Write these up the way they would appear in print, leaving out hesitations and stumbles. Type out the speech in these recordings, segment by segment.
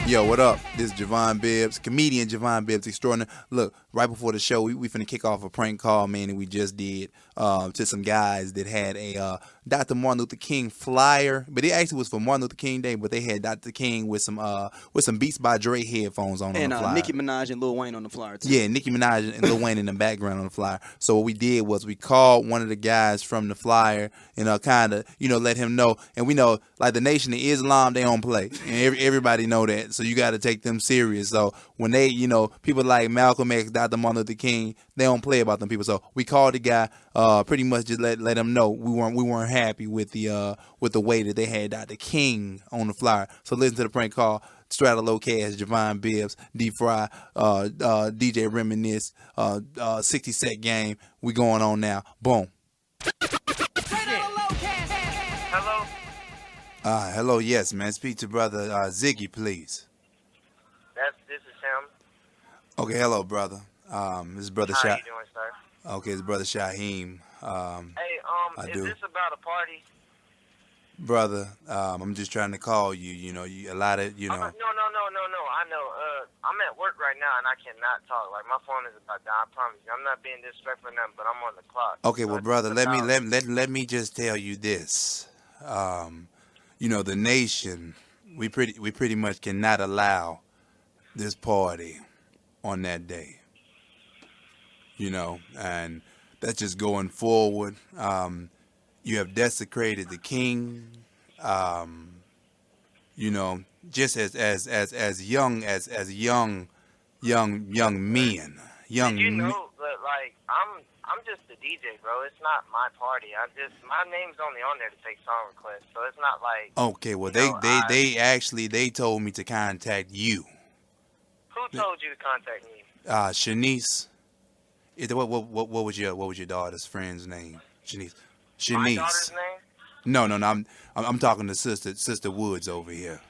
Yo, what up? This is Jovan Bibbs, comedian Jovan Bibbs extraordinary. Look, right before the show, we finna kick off a prank call, man, that we just did to some guys that had a Dr. Martin Luther King flyer, but it actually was for Martin Luther King Day, but they had Dr. King with some Beats by Dre headphones on the flyer. And Nicki Minaj and Lil Wayne on the flyer too. Yeah, Nicki Minaj and Lil Wayne in the background on the flyer. So what we did was we called one of the guys from the flyer and kind of, let him know. And we know, like the Nation of Islam, they don't play. And everybody know that. So you got to take them serious. So when they, people like Malcolm X, Dr. Martin Luther King, they don't play about them people. So we called the guy, pretty much just let him know we weren't happy with the way that they had Dr. King on the flyer. So listen to the prank call. Straight Outta Locash Jovan Bibbs, D-Fry, DJ Reminisce, 60-set game. We going on now. Boom. Hello? Hello, yes, man. Speak to brother Ziggy, please. This is him. Okay, hello, brother. This is brother How Shah. you doing, sir? Okay, it's brother Shaheem. Hey, is this about a party? Brother, I'm just trying to call you. A lot of, No. I know. I'm at work right now and I cannot talk. Like my phone is about to die. I promise you. I'm not being disrespectful or nothing, but I'm on the clock. Okay, well, brother, let me just tell you this. The nation, we pretty much cannot allow this party on that day. And that's just going forward. You have desecrated the king. Just as young men, young. Did you know that I'm just a DJ, bro. It's not my party. My name's only on there to take song requests, so it's not like. Okay, well they told me to contact you. Who told you to contact me? Shanice. What was your daughter's friend's name? Shanice. My daughter's name? No. I'm talking to Sister Woods over here.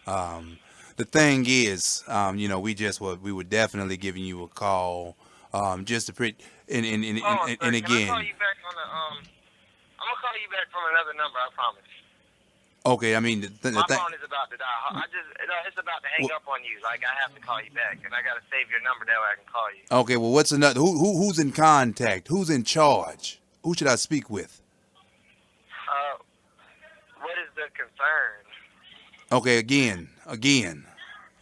The thing is, we were definitely giving you a call, just to and again. Can I call you back on the I'm gonna call you back from another number. I promise. Okay, I mean my phone is about to die. It's about to hang up on you. Like I have to call you back, and I gotta save your number that way I can call you. Okay, well, what's another? Who's in contact? Who's in charge? Who should I speak with? What is the concern? Okay, again.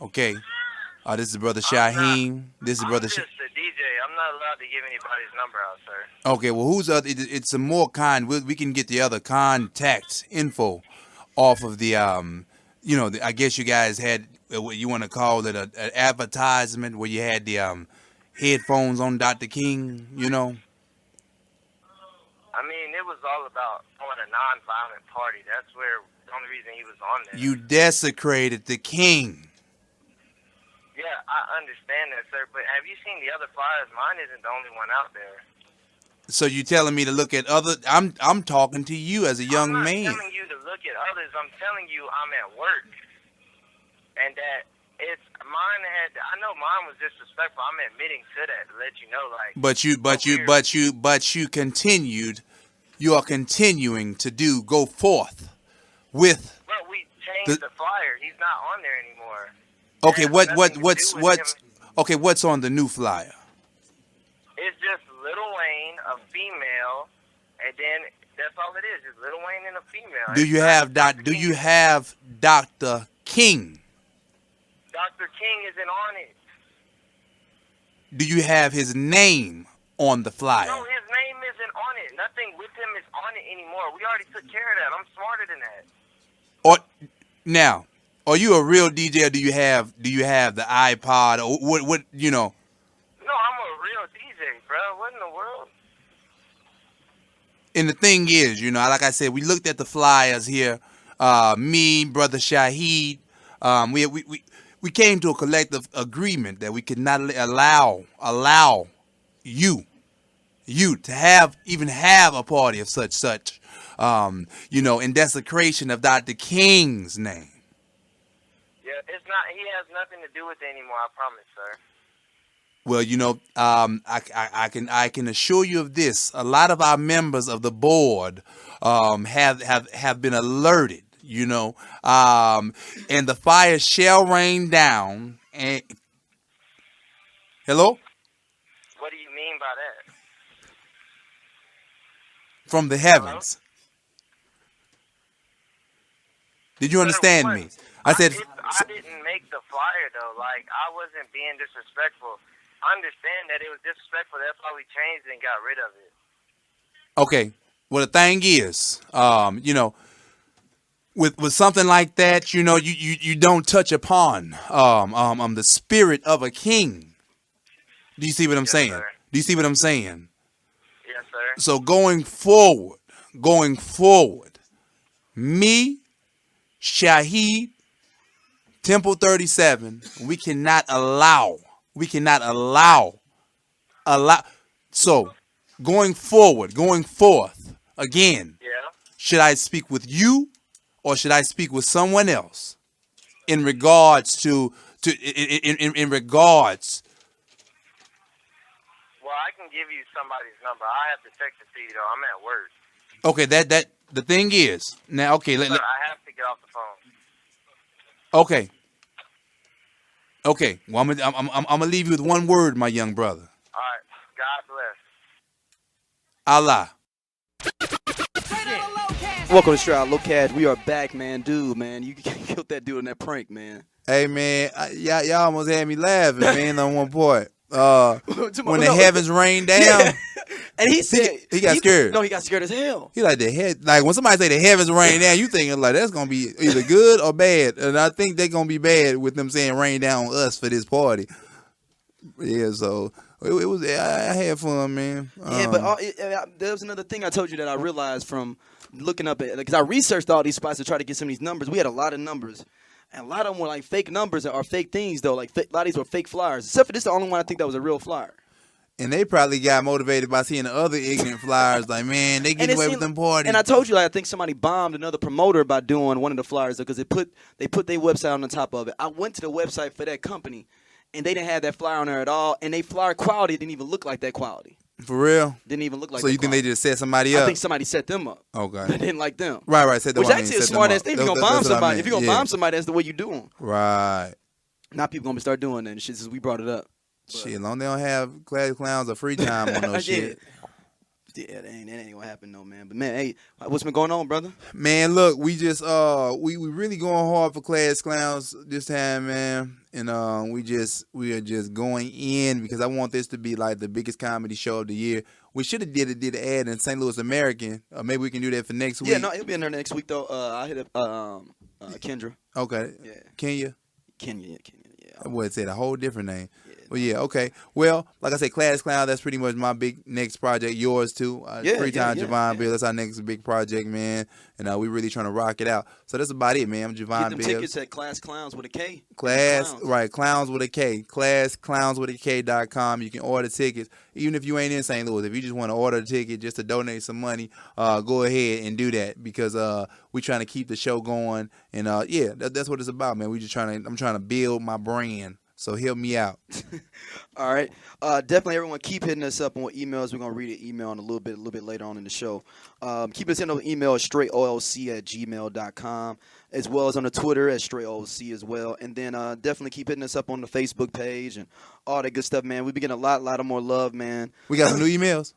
Okay. This is brother Shaheem. This is brother. I'm just a DJ. I'm not allowed to give anybody's number out, sir. Okay, well, who's other? It's some more we can get the other contact info off of the I guess you guys had what you want to call it an advertisement where you had the headphones on Dr. King. I mean, it was all about throwing a non-violent party. That's where the only reason he was on there. You desecrated the king. Yeah, I understand that, sir. But have you seen the other flyers? Mine isn't the only one out there. So you telling me to look at other? I'm talking to you as a young man. I'm not telling you to look at others. I'm telling you I'm at work, and that it's mine had. I know mine was disrespectful. I'm admitting to that to let you know, like. But you continued. You are continuing to go forth with. But we changed the flyer. He's not on there anymore. Okay, what's on the new flyer? It's just Lil Wayne, a female, and then that's all it is. It's Lil Wayne and a female. Do you have Dr. King? Dr. King isn't on it. Do you have his name on the flyer? No, his name isn't on it. Nothing with him is on it anymore. We already took care of that. I'm smarter than that. Now, are you a real DJ or do you have the iPod or what No, I'm a real DJ, bro. What in the world? And the thing is, like I said, we looked at the flyers here. Me, brother Shaheed, we came to a collective agreement that we could not allow you to even have a party of such, in desecration of Dr. King's name. Yeah, it's not. He has nothing to do with it anymore. I promise, sir. Well, I can assure you of this. A lot of our members of the board have been alerted. And the fire shall rain down. And hello, What do you mean by that? from the heavens. Did you understand me? I said. I didn't make the flyer though. Like, I wasn't being disrespectful. I understand that it was disrespectful. That's why we changed it and got rid of it. Okay. Well, the thing is, with something like that, you don't touch upon the spirit of a king. Do you see what I'm saying? Sir. Do you see what I'm saying? Yes, sir. So going forward, me, Shaheed, Temple 37, we cannot allow. So going forth, again, should I speak with you or should I speak with someone else in regards to in regards? Well, I can give you somebody's number. I have to text it to you though. I'm at work. Okay, that the thing is now. Okay, I have to get off the phone. Okay. Well, I'm gonna leave you with one word, my young brother. All right. God bless. Allah. Welcome to Straight Outta Locash. We are back, man. Dude, man, you killed that dude in that prank, man. Hey, man, y'all almost had me laughing, man, on one point. When the heavens rained down. Yeah. And he said he got scared. No, he got scared as hell. He like when somebody say the heavens rain down, you thinking like that's gonna be either good or bad. And I think they're gonna be bad with them saying rain down on us for this party. Yeah, so it was. I had fun, man. Yeah, but there was another thing I told you that I realized from looking up at, because I researched all these spots to try to get some of these numbers. We had a lot of numbers. And a lot of them were like fake numbers or fake things, though. Like a lot of these were fake flyers. Except for this, the only one I think that was a real flyer. And they probably got motivated by seeing the other ignorant flyers. Like, man, they get away with them parties. And I told you, like, I think somebody bombed another promoter by doing one of the flyers because they put their website on the top of it. I went to the website for that company, and they didn't have that flyer on there at all. And they flyer quality didn't even look like that quality. For real? Didn't even look like that. So you think they just set somebody up? I think somebody set them up. Okay. They didn't like them. Right. Set them up. Which up. actually is a smart ass thing. If you're going to bomb somebody, bomb somebody, that's the way you do them. Right. Now people going to start doing that and shit since we brought it up. Shit, as long as they don't have class clowns or free time on those shit. Yeah, that ain't gonna happen no, man. But man, hey, what's been going on, brother? Man, look, we just we really going hard for class clowns this time, man. And we are just going in because I want this to be like the biggest comedy show of the year. We should have did an ad in St. Louis American. Maybe we can do that for next week. Yeah, no, it'll be in there next week though. I hit up Kendra. Okay. Yeah. Kenya. Yeah. I would say a whole different name. Well, yeah, okay. Well, like I said, Class Clown, that's pretty much my big next project. Yours, too. Free Time Jovan Bibbs. That's our next big project, man. And we really trying to rock it out. So that's about it, man. I'm Jovan Bibbs. Get them tickets at Class Clowns with a K. Clowns with a K. ClassClownsWithAK.com. You can order tickets. Even if you ain't in St. Louis, if you just want to order a ticket just to donate some money, go ahead and do that because we trying to keep the show going. And, that's what it's about, man. I'm trying to build my brand. So help me out. All right. Definitely, everyone, keep hitting us up on emails. We're going to read an email in a little bit later on in the show. Keep us in the email at straightolc@gmail.com, as well as on the Twitter at straightolc as well. And then definitely keep hitting us up on the Facebook page and all that good stuff, man. We've been getting a lot of more love, man. We got some new emails.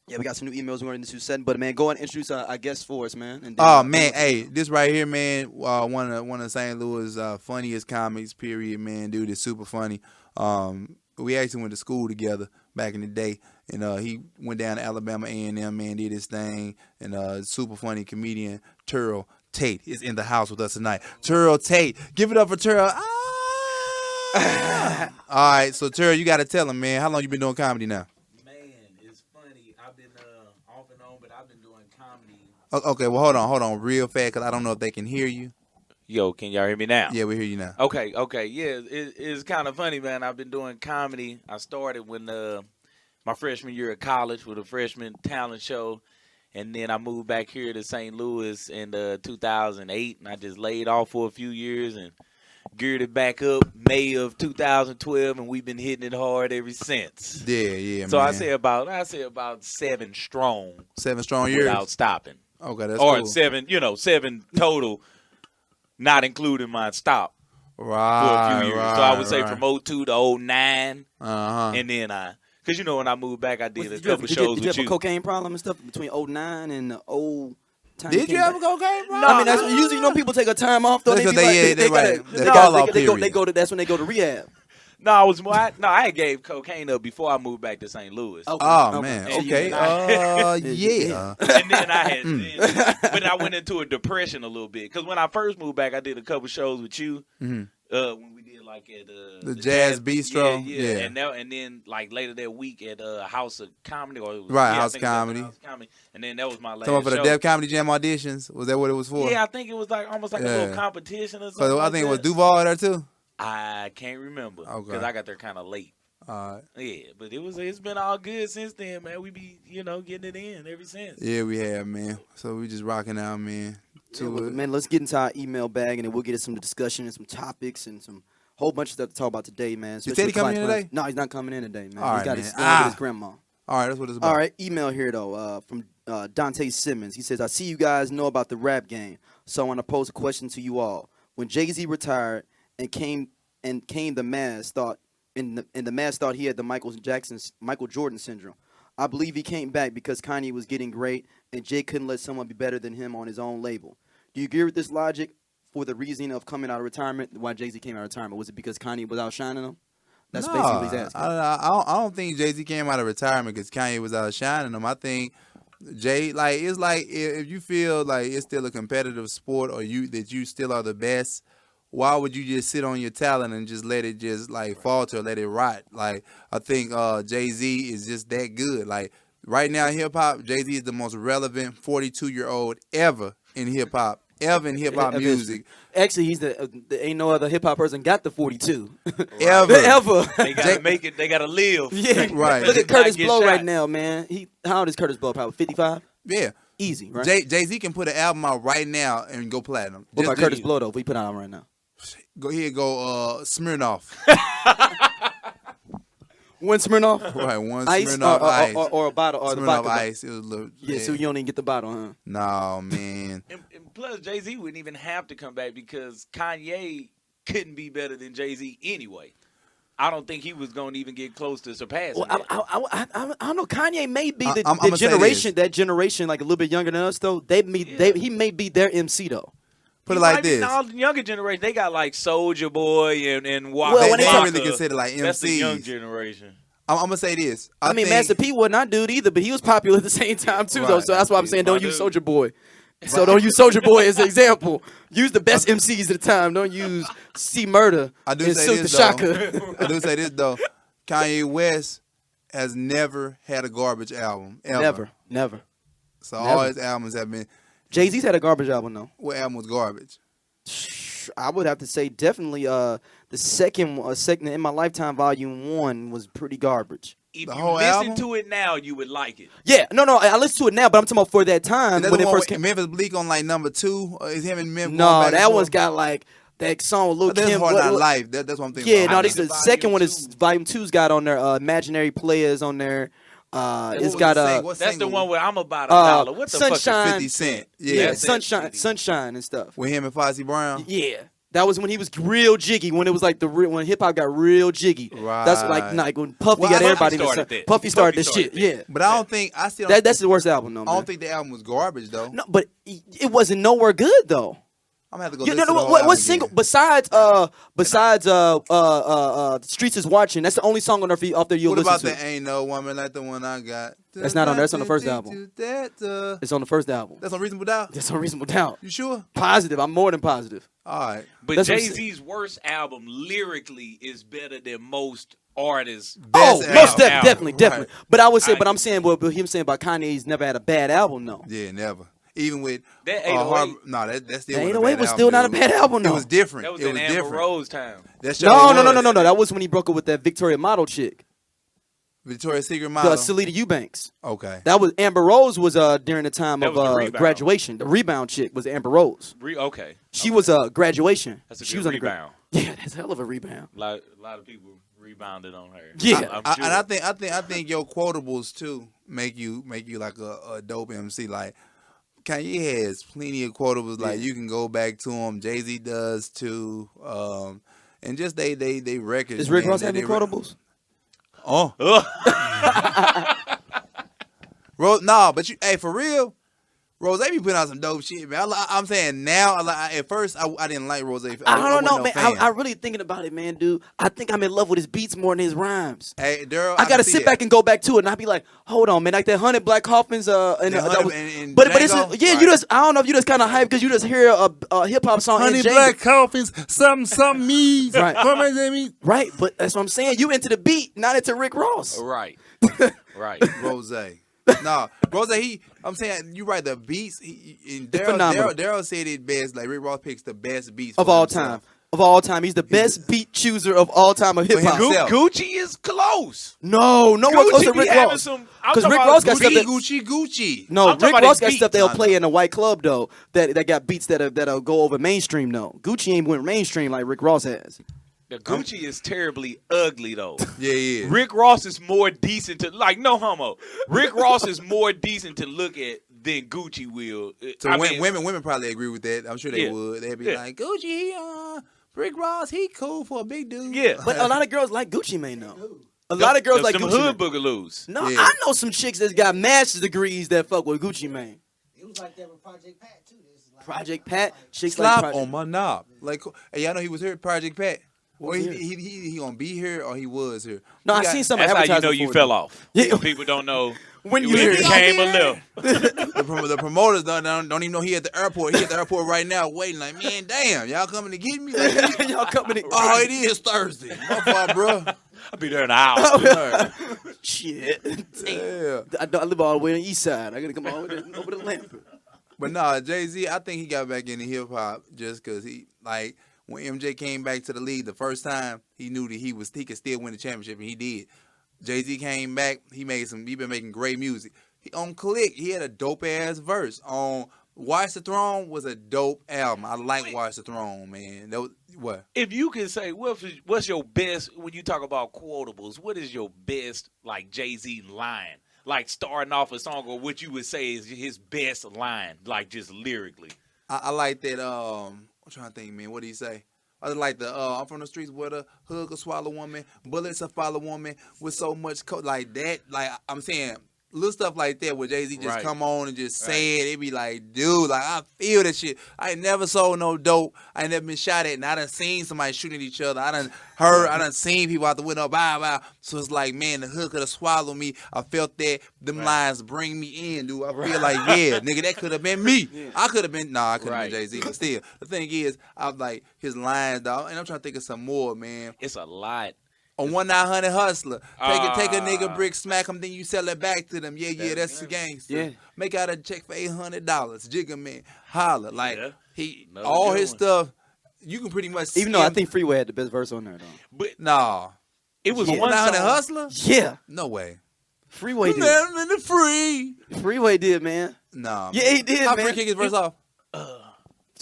Yeah, we got some new emails we're going to send. But, man, go ahead and introduce our guests for us, man. And then, man, hey, this right here, man, one of St. Louis' funniest comics, period, man. Dude is super funny. We actually went to school together back in the day. And he went down to Alabama A&M, man, did his thing. And super funny comedian Terrell Tate is in the house with us tonight. Terrell Tate. Give it up for Terrell. Ah! All right, so Terrell, you got to tell him, man, how long you been doing comedy now? Okay, well, hold on real fast because I don't know if they can hear you. Yo, can y'all hear me now? Yeah, we hear you now. Okay, yeah, it's kind of funny, man. I've been doing comedy. I started when my freshman year of college with a freshman talent show, and then I moved back here to St. Louis in 2008, and I just laid off for a few years and geared it back up May of 2012, and we've been hitting it hard ever since. Yeah, So man. I say about 7 strong. 7 strong years without stopping. Okay, that's or cool. 7 total, not including my stop Right, for a few years. right, So I would say right. from 02 to 09, Uh-huh. and then because when I moved back, I did a Did couple you shows have with a you. cocaine problem and stuff between 09 and the old time? Did you have a cocaine problem? I mean, that's what usually people take a time off though. That's They what be like, they fall off period. they go to that's when they go to rehab. No, I gave cocaine up before I moved back to St. Louis. Oh man. And Okay. Yeah. And then I had, but I went into a depression a little bit because when I first moved back, I did a couple shows with you. When we did like at The Jazz Bistro. Yeah. and then like later that week at House of Comedy House of Comedy. And then that was my last Talking for show. the Def Comedy Jam auditions. Was that what it was for? Yeah, I think it was like almost like a little competition or something. So I like think it was that. Duval there too. I can't remember because I got there kind of late. All right. Yeah, but it's been all good since then, man. We be getting it in ever since. Yeah, we have, man. So we just rocking out, man. Man, let's get into our email bag and then we'll get into some discussion and some topics and some whole bunch of stuff to talk about today, man. You said he coming in today? No, he's not coming in today, man. All He's right, got man. his, get his grandma. All right, that's what it's about. All right, email here though from Dante Simmons. He says, "I see you guys know about the rap game, so I want to pose a question to you all. When Jay-Z retired and came the mass thought the mass thought he had the Michael Jordan syndrome. I believe he came back because Kanye was getting great and Jay couldn't let someone be better than him on his own label. Do you agree with this logic for the reason of coming out of retirement? Why Jay-Z came out of retirement? Was it because Kanye was outshining him? That's basically what he's asking. I don't think Jay-Z came out of retirement because Kanye was outshining him. I think Jay, it's like if you feel like it's still a competitive sport or that you still are the best, why would you just sit on your talent and just let it just falter, let it rot? Like I think Jay-Z is just that good. Like right now in hip hop, Jay-Z is the most relevant 42-year-old ever in hip hop. Ever in hip hop music. Actually, he's the ain't no other hip hop person got the 42. Ever. They gotta make it. They gotta live. Yeah, right. Look at Curtis Blow shot. right now, man. How old is Curtis Blow? Probably 55. Yeah. Easy, right? Jay-Z can put an album out right now and go platinum. What about Curtis Blow though? If we put out right now, go Smirnoff. one Smirnoff, Right, one ice, Smirnoff ice. or a bottle, or the Smirnoff vodka. ice. It was a little, Yeah, so you don't even get the bottle, huh? No, man. And plus, Jay-Z wouldn't even have to come back because Kanye couldn't be better than Jay-Z anyway. I don't think he was going to even get close to surpassing Well, that. I don't know. Kanye may be the I'ma say generation, this. that generation, like a little bit younger than us, though. He may be their MC, though. Put it like this. All the younger generation, they got like Soulja Boy and Waka. Well, when they talk- really consider like MCs. That's the young generation. I'm gonna say this. I mean, think, Master P was not dude either, but he was popular at the same time too, though. Right. So that's why I'm saying don't My use dude. Soulja Boy. So don't use Soulja Boy as an example. Use the best MCs at the time. Don't use C Murder I do and say Silk the this Shocker. though. I do say this though. Kanye West has never had a garbage album ever. Never. So Never. all his albums have been. Jay-Z's had a garbage album though. What album was garbage? I would have to say definitely the second in my lifetime volume 1 was pretty garbage. If The you whole listen album? to it now, you would like it. Yeah, no, I listen to it now, but I'm talking about for that time Is that when the it one first with came. Memphis Bleak on like number 2? Or is him and Memphis? No, that one's got like that song with Lil That's Kim. Hard what- Not what- Life. That's what I'm thinking. Yeah, about. no, I this think the the second one volume is two- volume 2's got on there. Imaginary Players on there. What It's was got the sing- what That's the single? one where I'm about $1. What the Sunshine. 50 Cent. Yeah, Yeah. That's it. Sunshine and stuff. With him and Foxy Brown. Yeah. That was when he was real jiggy. When it was like when hip hop got real jiggy. That's Right. like when Puffy Well, got I- everybody. Puffy started that. Puffy started Puffy this shit. started Yeah. that. But I don't think I still. That's the worst album though, man. I don't think the album was garbage though. No, but it wasn't nowhere good though. I'm gonna have to go. You listen know to the whole album what single again. besides Streets is Watching? That's the only song on there off there you'll What listen about to. the Ain't No Woman Like the One I Got? That's not on there. That's on the first album. That's It's on the first album. on Reasonable Doubt. That's Unreasonable Doubt. You sure? Positive. I'm more than positive. All right. But That's what I'm Jay-Z's worst album lyrically is better than most artists. Oh, Best most album. definitely. Right. But I would say, I- but I'm saying, but him saying about Kanye, he's never had a bad album, no. Yeah, never. Even with That 808 no, that still That wasn't 808 a bad was still not a album. bad album, It no. was different. That was it in was Amber different. Rose time. That No. was. That was when he broke up with that Victoria model chick, Victoria's Secret the model. Salita Eubanks. Okay. That was Amber Rose was during the time That of was the Rebound. graduation. The rebound chick was Amber Rose. Okay. She was graduation. That's a She good was on the rebound. Yeah, that's a hell of a rebound. A lot of people rebounded on her. Yeah. I'm sure. And I think your quotables too make you like a dope MC. Like Kanye has plenty of quotables. Like you can go back to them. Jay-Z does too. And just they records. Does Rick man, Ross have any quotables? Oh. But hey, for real, Rose be putting out some dope shit, man. I'm saying now, at first, I didn't like Rose. I don't know, man. I really thinking about it, man, dude. I think I'm in love with his beats more than his rhymes. Hey, Daryl, I gotta sit back and go back to it, and I be like, hold on, man, like that 100 Black Coffins, but it's Django? you just I don't know if you just kind of hype because you just hear a hip hop song. 100 Black Coffins, something me, right? Right, but that's what I'm saying. You into the beat, not into Rick Ross. Right. Rose. No, Rose. I'm saying you right. The beats. Daryl said it best. Like Rick Ross picks the best beats of all time. Of all time, he's the best beat chooser of all time of hip hop. Gucci is close. No one close to Rick Ross. Because Rick Ross got stuff that Gucci. No, Rick Ross got stuff they'll play in a white club though. That got beats that'll go over mainstream though. Gucci ain't went mainstream like Rick Ross has. The Gucci is terribly ugly though. Yeah. Rick Ross is more decent to no homo. Rick Ross is more decent to look at than Gucci will. So women probably agree with that. I'm sure they would. They'd be like, Gucci, Rick Ross, he cool for a big dude. Yeah, but a lot of girls like Gucci Mane though. A lot of girls like some Gucci hood boogaloos. No, I know some chicks that's got master's degrees that fuck with Gucci Mane. It was like that with Project Pat too. Project Pat, chicks Slap like on my knob. Like, hey, y'all know he was here at Project Pat. Or he gonna be here or he was here. No, I seen some. That's how you know you fell off. Yeah. People don't know when you came or left. The promoters don't even know he at the airport. He at the airport right now waiting like, man, damn, y'all coming to get me? Like, y'all coming to oh, it is Thursday. My fault, bro. I'll be there in an hour. Shit. Yeah. I live all the way on the east side. I gotta come all the way over the lamp. But nah, Jay-Z, I think he got back into hip hop just because he like when MJ came back to the league the first time, he knew that he could still win the championship, and he did. Jay-Z came back, he been making great music. On Click, he had a dope ass verse. On Watch the Throne was a dope album. I like Watch the Throne, man. That was, what? If you can say what's your best when you talk about quotables, what is your best like Jay-Z line? Like starting off a song, or what you would say is his best line, like just lyrically. I like that. I'm trying to think, man. What do you say? I like the I'm from the streets where the hood could swallow woman, bullets will follow woman with so much like that. Like I'm saying, little stuff like that where Jay-Z just come on and just say it. It be like, dude, like I feel that shit. I ain't never sold no dope. I ain't never been shot at, and I done seen somebody shooting at each other. I done seen people out the window, bye. So it's like, man, the hood could have swallowed me. I felt that. Them lines bring me in, dude. I feel like, yeah, nigga, that could have been me. Yeah. I could have been, I couldn't have been Jay-Z. But still, the thing is, I'm like, his lines, dog, and I'm trying to think of some more, man. It's a lot. On 1-900 Hustler. Take a nigga brick, smack him, then you sell it back to them. Yeah, that's the gangster. Yeah. Make out a check for $800. Jigga Man, holla. Like, all his stuff, you can pretty much even though I think Freeway had the best verse on there, though. But nah. It was 1-900 Hustler? Yeah. No way. Freeway did. Man in the free. Freeway did, man. Nah. Yeah, he did, How man. Free kick his verse off? Talking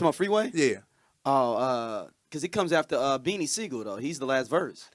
about Freeway? Yeah. Oh, because he comes after Beanie Siegel, though. He's the last verse.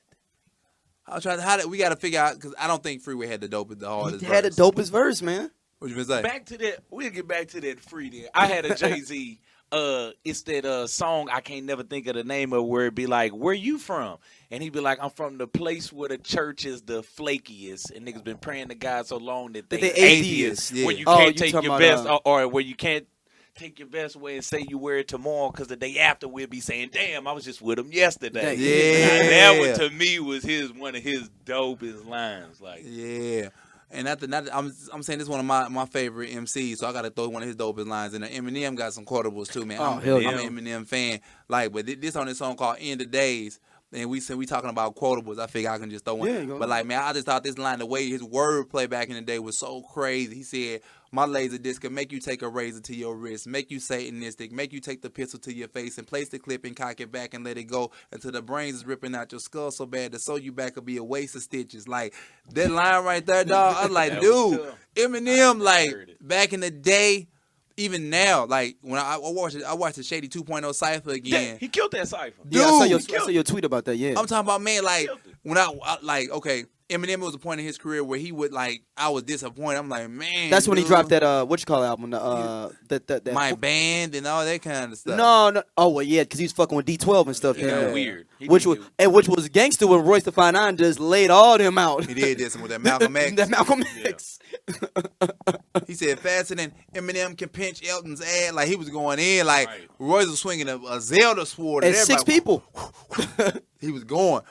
I'll try. We got to figure out, because I don't think Freeway had the hardest. He had the dopest verse, man. What you been saying? Back to that. We'll get back to that free then. I had a Jay-Z. It's that song I can't never think of the name of, where it be like, where you from? And he'd be like, I'm from the place where the church is the flakiest, and niggas been praying to God so long that they atheists. Yeah. Where you can't take your best, or where you can't take your best away and say you wear it tomorrow, because the day after we'll be saying, damn, I was just with him yesterday. Yeah. Now, that one to me was one of his dopest lines. Like, yeah. And I'm saying this is one of my favorite MCs, so I got to throw one of his dopest lines in there. Eminem got some quotables too, man. I'm an Eminem fan. Like, but this on this song called "End of Days," and we talking about quotables. I figure I can just throw one. Yeah, but like, man, I just thought this line, the way his wordplay back in the day was so crazy. He said, "My laser disc can make you take a razor to your wrist, make you satanistic, make you take the pistol to your face and place the clip and cock it back and let it go until the brains is ripping out your skull so bad to sew you back will be a waste of stitches." Like, that line right there, dog, I was like, dude, Eminem, like, back in the day, even now, like when I watched the Shady 2.0 Cypher again. He killed that cipher. Yeah, I Dude, saw your tweet about that. Yeah, I'm talking about, man, like when I like, okay, Eminem was a point in his career where he would like, I was disappointed. I'm like, man, that's when he dude, dropped that what you call album, that my band and all that kind of stuff. No. Oh well, yeah, because he was fucking with D12 and stuff. Yeah, weird. Which was gangster when Royce the 5'9" just laid all them out. He did this with that Malcolm X. That Malcolm X. He said faster than Eminem can pinch Elton's ass. Like he was going in. Like Royce was swinging a Zelda sword. And 6 people. He was going.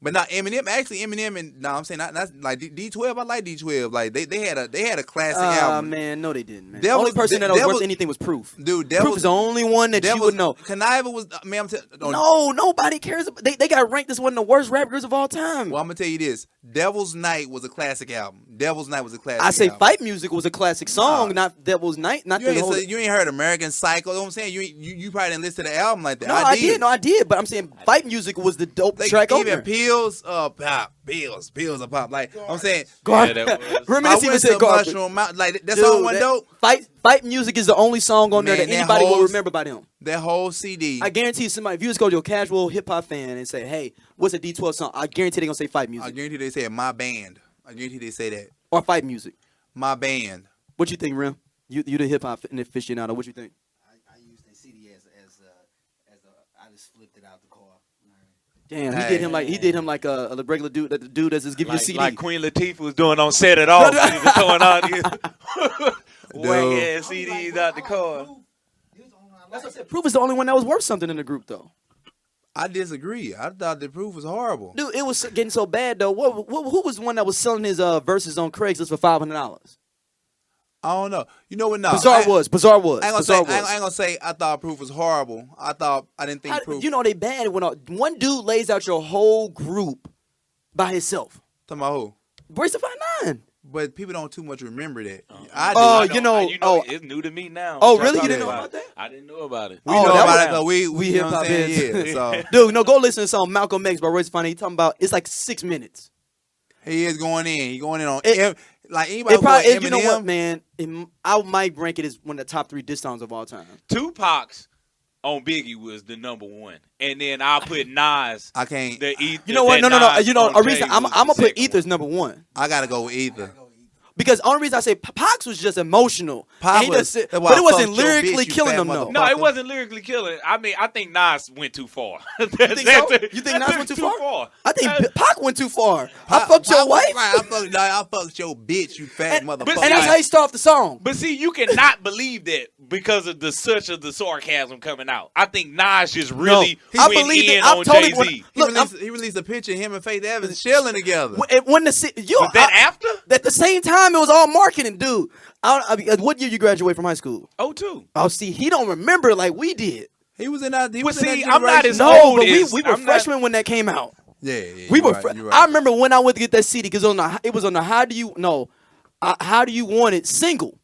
But now Eminem and I'm saying not like D12. I like D12. Like they had a classic album. Man, no, they didn't. Man. The only person that was worth anything was Proof. Dude, Proof is the only one that you would know. Conniva was. Man, I'm no, nobody cares. They got ranked as one of the worst rappers of all time. Well, I'm gonna tell you this: Devil's Night was a classic album. Devil's Night was a classic. I say album. Fight Music was a classic song, not Devil's Night. Not you ain't heard American Psycho. You know what I'm saying? You probably didn't listen to the album like that. No, I did. But I'm saying Fight Music was the dope track over there. Pills, pills of pop. Like I'm saying, Reminisce even said garbage. Like that's all one dope. Fight Music is the only song on there that anybody will remember by them. That whole CD. I guarantee somebody, if you just go to a casual hip hop fan and say, "Hey, what's a D12 song?" I guarantee they're gonna say Fight Music. I guarantee they say my band. I guarantee they say that. Or Fight Music. My band. What you think, Rim? You the hip hop aficionado. What you think? I used the CD as I just flipped it out the car. Damn, he did him like a regular dude. The dude that's just giving you a CD. Like Queen Latifah was doing on Set It Off. He was throwing out these whack ass CDs out the car. That's what I said. Proof is the only one that was worth something in the group, though. I disagree. I thought the Proof was horrible. Dude, it was getting so bad though. Who was the one that was selling his verses on Craigslist for $500? I don't know. You know what? No, Bizarre was. I ain't gonna say I thought Proof was horrible. I didn't think Proof. You know they bad when one dude lays out your whole group by himself. Talking about who? Royce the 5'9". But people don't too much remember that. I do. It's new to me now. Oh, really? You didn't know about that? I didn't know about it. We know about it because we hip hop heads. Yeah, so. Dude, no, go listen to the song Malcolm X by Royce the 5'9". He talking about it's like 6 minutes. He is going in. He going in on like anybody. You know what, man? I might rank it as one of the top 3 diss songs of all time. Tupac's on Biggie was the #1, and then I'll put Nas. I can't. You know what? No. You know, a reason I'm gonna put Ether's #1. I gotta go with Ether. Because the only reason I say Pac was just emotional. But it wasn't lyrically killing them, though. No, it wasn't lyrically killing. I mean, I think Nas went too far. You think so? You think Nas went too far? I think Pac went too far. I fucked your wife. Right, I fucked your bitch, you fat motherfucker. And that's how he started off the song. But see, you cannot believe that because of the sarcasm coming out. I think Nas just really went in on Jay-Z. He released a picture of him and Faith Evans chilling together. Was that after? At the same time, it was all marketing, dude. What year you graduate from high school? 2002. Oh, see, he don't remember like we did. He was in that. I'm not as old. But we were freshmen when that came out. Yeah. We were. Right. I remember when I went to get that CD because it was on the How Do You Want It single.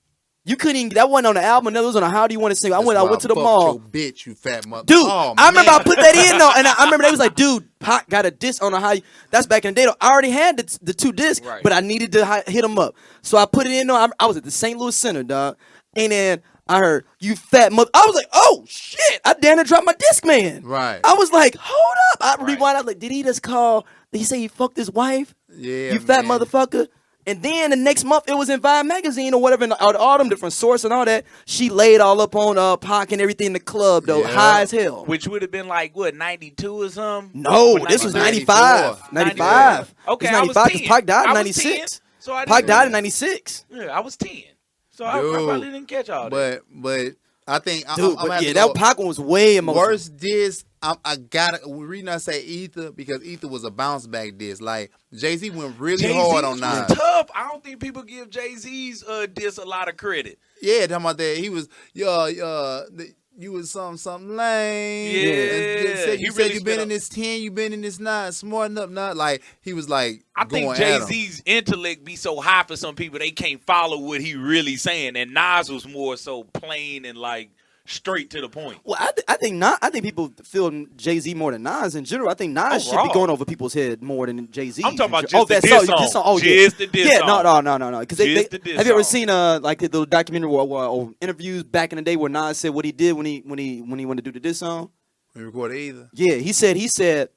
You couldn't even. That wasn't on the album. That was on the How Do You Want It single. I went to the mall. Your bitch, you fat mother. Dude, I remember I put that in though, and I remember they was like, dude, Pac got a disc on the How. That's back in the day. Though. I already had the 2 discs, but I needed to hit them up, so I put it in. Though I was at the St. Louis Center, dog, and then I heard you fat mother. I was like, oh shit! I damn near dropped my disc, man. Right. I was like, hold up. I rewind. I was like, did he just call? Did he say he fucked his wife? Yeah. You fat motherfucker. And then the next month, it was in Vibe magazine or whatever, all them different sources and all that. She laid all up on Pac and everything in the club, though, high as hell. Which would have been like, what, 92 or something? No, this was 95. 95. Okay, 95 because Pac died in 96. So Pac died in 96. Yeah, I was 10. So I probably didn't catch all that. But I think that Pac one was way emotional. Worst diss. I gotta. The reason I say Ether because Ether was a bounce back diss. Like Jay-Z went really hard on Nas. Tough. I don't think people give Jay-Z's diss a lot of credit. Yeah, talking about that. He was you was something lame. Yeah. You said you been in this 10, you been in this 9, smarten up, not like he was like. I think Jay-Z's intellect be so high for some people they can't follow what he really saying, and Nas was more so plain and like straight to the point. Well, I think people feel Jay-Z more than Nas in general. I think Nas should be Overall. going over people's head more than Jay-Z. I'm talking about Oh, just the that diss song. song. Oh, yeah. Just the diss Yeah, song. no. Because Just the diss have you ever song. seen like the little documentary or interviews back in the day where Nas said what he did when he wanted to do the diss song? We recorded either. Yeah, he said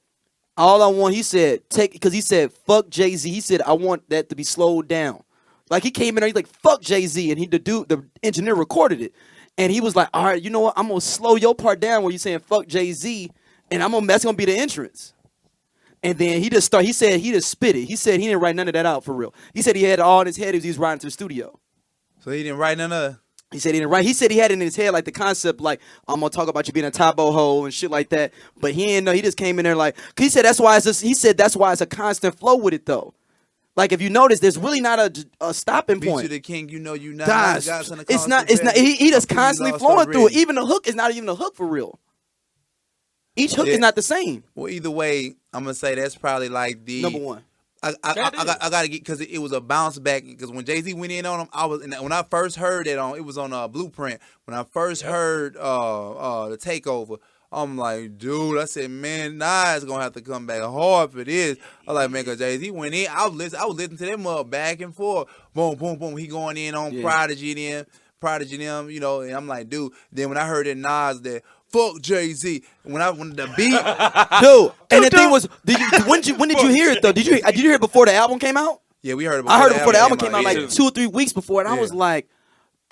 all I want. He said because he said fuck Jay-Z. He said I want that to be slowed down. Like he came in there, he's like fuck Jay-Z, and the engineer recorded it. And he was like, all right, you know what? I'm going to slow your part down where you're saying fuck Jay-Z, and that's going to be the entrance. And then he said he just spit it. He said he didn't write none of that out for real. He said he had it all in his head as he was riding to the studio. So he didn't write none of. He said he didn't write. He said he had it in his head like the concept, like I'm gonna talk about you being a Tabo hoe and shit like that. But he didn't know. He just came in there like, 'cause he said that's why it's a constant flow with it though. Like if you notice, there's really not a stopping Beat point. you the king, you know you not. Guys, Guys on the it's not. constant He just back. constantly Lost flowing through it. already. Even the hook is not even a hook for real. Each hook is not the same. Well, either way, I'm gonna say that's probably like the Number one. I gotta get because it was a bounce back because when Jay-Z went in on him, when I first heard it was on Blueprint. When I first heard the takeover, I'm like, dude, I said, man, Nas gonna have to come back hard for this. I was like, man, cause Jay-Z went in, I was listening to them back and forth, boom, boom, boom. He going in on Prodigy them, you know, and I'm like, dude. Then when I heard that Nas that fuck Jay-Z, when the beat, Dude, and the thing was, when did you hear it though? Did you hear it before the album came out? yeah, we heard it. I heard it before the album came out, yeah. like 2 or 3 weeks before, and I Yeah. was like,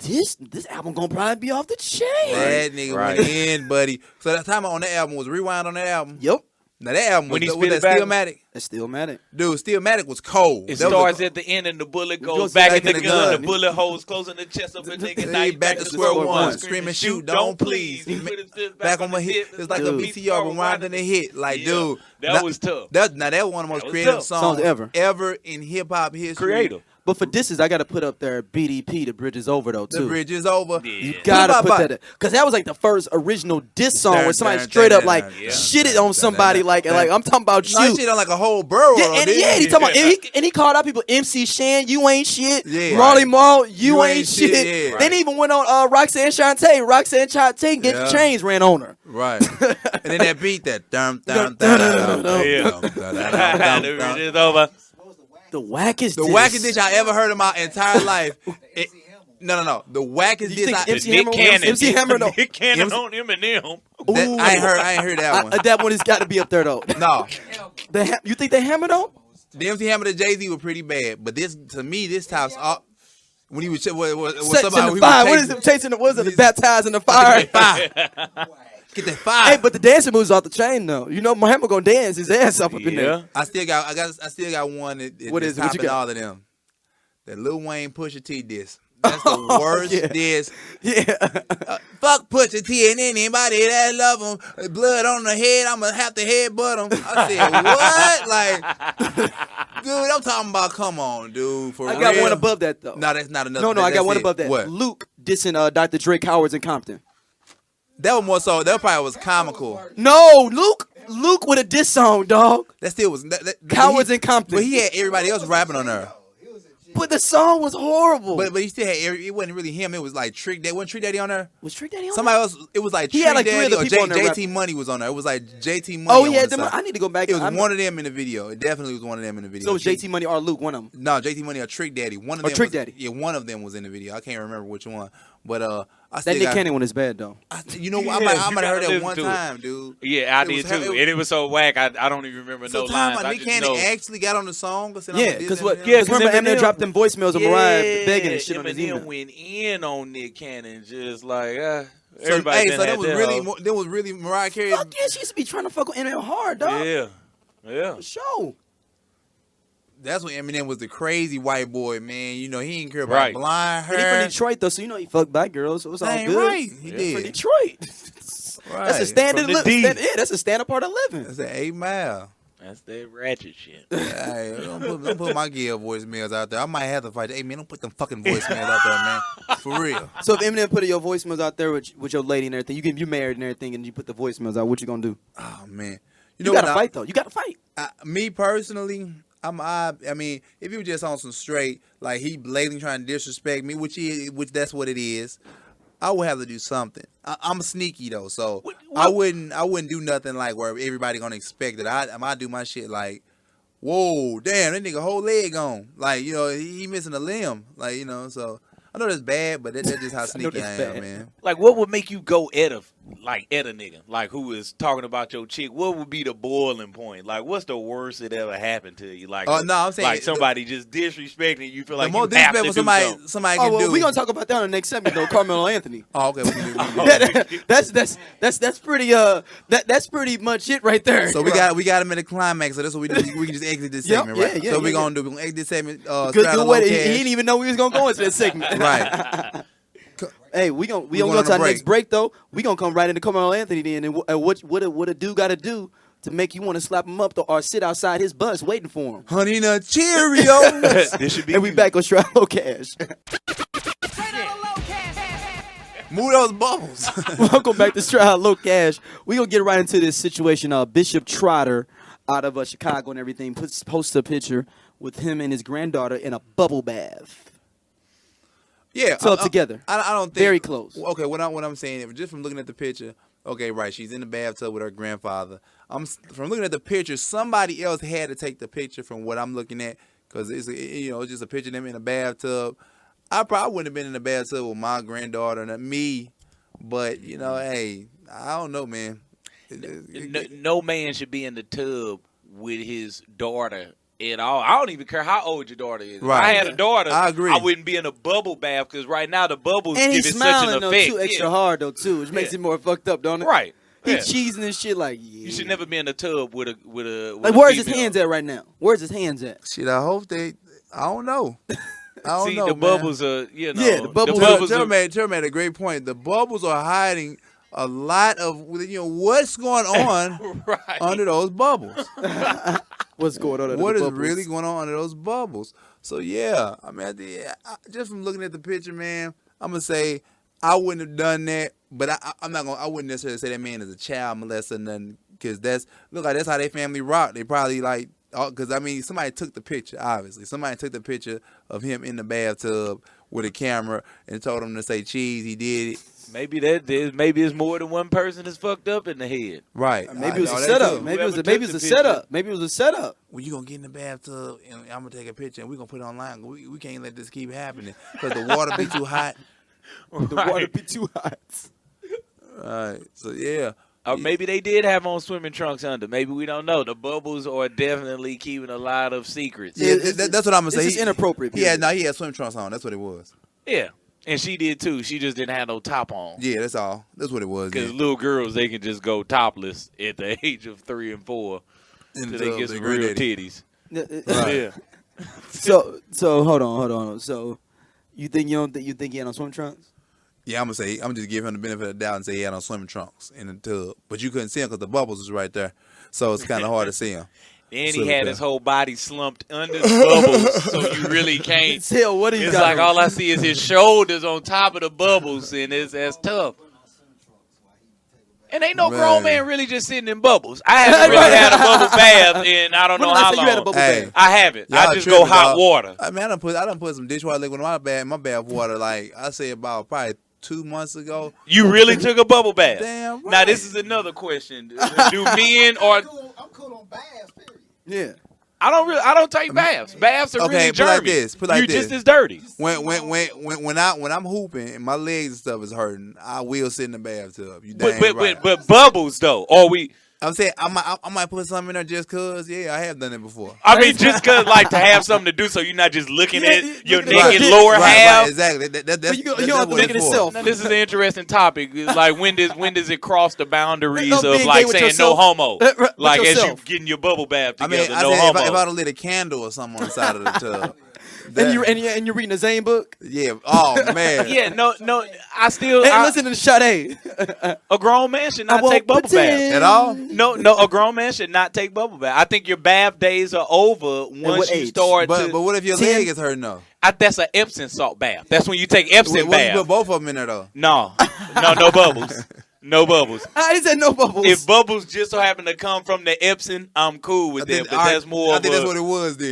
this album gonna probably be off the chain. That nigga went in, buddy. So that time on that album was Rewind on that album. Yep, Now that album When he was spit it that back- Stillmatic. it's still mad. Dude, Stillmatic was cold. It That was starts at the end and the bullet goes goes back back in the in the gun. gun. The bullet holes closing the chest of a nigga. Then Now he he back to square one. Screaming, shoot, don't please. He put his fist Back on my hip. It's like a Dude. VCR rewinding the hit. Like, dude. That was tough. That was one of the most That was creative tough. songs Songs ever. in hip hop history. Creative. But for disses, I got to put up there BDP, The Bridge Is Over, though, too. The bridge is over. Yeah. You gotta What put about- that because that was like the first original diss song where somebody Dun, dun, straight dun, up like dun, yeah. shitted on somebody like I'm talking about No, he you. shit on like a whole borough. Yeah, though, and didn't he talking about and he called out people MC Shan, you ain't shit. Yeah. Raleigh Right. Mall, you You ain't ain't shit. shit, yeah. Then he even went on Roxanne Shantae. Roxanne Shantae get Yeah. the chains ran on her. Right. And then that beat that dum dum dum dum dum Yeah. dum dum dum The dum. bridge is over. The wackest The diss. wackest diss I ever heard in my entire life. No. The wackest You diss think I MC Nick Hammer- Cannon. MC Hammer, though. Nick Cannon MC on Eminem. that, I ain't heard that one. That one has got to be up there though. No. You think they hammer though? The MC Hammer to Jay-Z were pretty bad, but this to me this tops up when he was Sex somebody in who the fire. What was is it? Chasing the what is it? Baptized in the fire. fire. Get that fire. Hey, but the dancing moves off the chain though. You know, Muhammad gonna dance his ass up in there. Yeah. I still got one that What that's is it? What you topping got? all of them. That Lil Wayne Pusha T diss. That's the worst yeah. diss. Yeah. Fuck Pusha T and anybody that love him. Blood on the head, I'ma have to headbutt him. I said, what? Like, dude, I'm talking about, come on, dude. For I got real. one above that though. No, that's not enough. No, I got That's one it. above that. What? Luke dissing Dr. Dre Cowards in Compton. That was more so. That probably was comical. No, Luke with a diss song, dog. That still was. Cowards he, in Compton. But he had everybody else rapping on there. But the song was horrible. But he still had. It wasn't really him. It was like Trick Daddy. Wasn't Trick Daddy on there? was Trick Daddy on Somebody else. It was like He Trick had like 3 Daddy other or people on there JT Money was on there. It was like JT Money. Oh, on yeah, the side. I need to go back. It was I'm- one of them in the video. It definitely was one of them in the video. So it was JT Money or Luke, one of them. No, JT Money or Trick Daddy. One of Or them. Trick was, Daddy. Yeah, one of them was in the video. I can't remember which one. But I That still Nick got. Cannon one is bad though. You know, Yeah, I you might have gotta heard that listen one to it. time, dude. Yeah, I It did was- too. it was- And it was so whack, I don't even remember So no time lines. I Nick just Cannon know. actually got on the song. Or said, Yeah, because what? Yeah, remember Eminem dropped them voicemails of Mariah begging and shit on his email. Eminem went in on Nick Cannon, just like So, everybody. hey, done so had that was their really, hoe. that was really Mariah Carey. Fuck yeah, she used to be trying to fuck with Eminem hard, dog. Yeah. For sure. That's when Eminem was the crazy white boy, man. You know, he didn't care about Right. blind And he hair. from Detroit though, so you know he fucked black girls, so it's all That ain't good. right. He Yeah. From did. Detroit. Right. That's a standard From the D. living. Yeah, that's a standard part of living. That's an 8 mile. That's that ratchet shit. Hey, don't put my gear voicemails out there. I might have to fight. Hey, man, don't put them fucking voicemails out there, man. For real. So if Eminem put your voicemails out there with your lady and everything, you married and everything, and you put the voicemails out, what you gonna do? Oh, man. You know gotta what fight though. You gotta fight. Me personally, I mean, if he was just on some straight, like he blatantly trying to disrespect me, which that's what it is. I would have to do something. I'm sneaky though, so I wouldn't do nothing like where everybody gonna expect it. I do my shit like, whoa, damn, that nigga whole leg on. Like, you know, he missing a limb. Like, you know, so I know that's bad, but that's just how sneaky I am, man. Like, what would make you go at a nigga, like, who is talking about your chick? What would be the boiling point? Like, what's the worst that ever happened to you? Like, no, I'm saying like somebody just disrespecting you. Feel like the more you have to do disrespectful somebody can do. We're gonna talk about that on the next segment though, Carmelo Anthony. Oh, okay. We can do. That's pretty that's pretty much it right there. So we got him in the climax. So that's what we do. We can just exit this segment, right? So we're gonna exit this segment. Good way. He didn't even know we was gonna go into that segment. Right. Hey, we gonna go to our next break though. We gonna come right into Carmelo Anthony then, and what a dude got to do to make you want to slap him up or sit outside his bus waiting for him. Honey Nut Cheerios. This should be. And we back on Straight Outta Locash. Move those bubbles. Welcome back to Straight Outta Locash. We gonna get right into this situation. Bishop Trotter out of Chicago and everything posts a picture with him and his granddaughter in a bubble bath. Yeah, so together. I don't think very close. Okay, what I'm saying, just from looking at the picture, okay, right, she's in the bathtub with her grandfather. From looking at the picture, somebody else had to take the picture from what I'm looking at, because it's just a picture of them in a bathtub. I probably wouldn't have been in the bathtub with my granddaughter, not me, but hey, I don't know, man. No man should be in the tub with his daughter at all. I don't even care how old your daughter is. Right. If I had a daughter, I agree. I wouldn't be in a bubble bath because right now the bubbles and give he's it such smiling an though, effect. too, extra hard though too, which makes it more fucked up, don't it? Right. He's Yeah. cheesing and shit like. Yeah. You should never be in a tub with a like. Where's his hands at right now? Where's his hands at? Shit, I hope I don't know. I don't See, know, the man. bubbles are, the bubbles. Terrell made a great point. The bubbles are hiding a lot of what's going on right. under those bubbles. What's going on? What is really going on under those bubbles? So yeah, I mean, just from looking at the picture, man, I'm gonna say I wouldn't have done that, but I wouldn't necessarily say that man is a child molester or nothing, because that's how their family rock. They probably because somebody took the picture. Obviously, somebody took the picture of him in the bathtub with a camera and told him to say cheese. He did it. Maybe it's more than one person that's fucked up in the head. Right. Maybe it was a setup. Maybe it was a setup. Maybe it was a setup. Well, you gonna get in the bathtub and I'm gonna take a picture and we're gonna put it online. We can't let this keep happening because the water be too hot. The water be too hot. All right. So yeah. Or maybe they did have on swimming trunks under. Maybe we don't know. The bubbles are definitely keeping a lot of secrets. Yeah, that's what I'm gonna say. It's inappropriate. He had swim trunks on. That's what it was. Yeah. And she did too. She just didn't have no top on. Yeah, that's all. That's what it was. Because little girls, they can just go topless at the age of 3 and 4 until they get some real titties. Right. Yeah. So hold on. So you think he had on swim trunks? Yeah, I'm just give him the benefit of the doubt and say he had on swimming trunks in the tub, but you couldn't see him because the bubbles was right there, so it's kind of hard to see him. And he had his whole body slumped under the bubbles, so you really can't. Tell what he It's got like all I see is his shoulders on top of the bubbles, and that's tough. And ain't no grown man really just sitting in bubbles. I haven't really had a bubble bath in I don't know how long. You had a bubble bath? I haven't. I just tripping, go hot dog. water. I mean, I done put some dishwater liquid in my bath water. Like I say about probably 2 months ago. You really took a bubble bath? Damn right. Now this is another question: do men or I'm cool on baths, period. Yeah. I don't take baths. Baths are really put like germy. this. Put like you this. just as dirty. When I'm hooping and my legs and stuff is hurting, I will sit in the bathtub. You dang right. But bubbles though, or we. I'm saying I might put something in there just cause. Yeah, I have done it before. I mean, just cause like to have something to do, so you're not just looking at your naked right. lower half. Right, exactly. That's You don't have to what make it it's for. itself. Now, this is an interesting topic. It's like when does it cross the boundaries No, of being like gay with saying yourself. no homo? With Like as you yourself. getting your bubble bath I together, mean, I no said homo. if I'd have lit a candle or something on the side of the tub. And you're reading the Zane book. Yeah. Oh man. Yeah, no. I still And listen to the Sade. a grown man should not won't take bubble pretend. baths. At all? No, a grown man should not take bubble bath. I think your bath days are over once what you age? start But to. what if your 10? leg is hurting though? That's an Epsom salt bath. That's when you take Epsom What if you bath. put both of them in there though? No bubbles. No bubbles. I said no bubbles. If bubbles just so happen to come from the Epsom, I'm cool with that. But that's more. I think that's what it was then.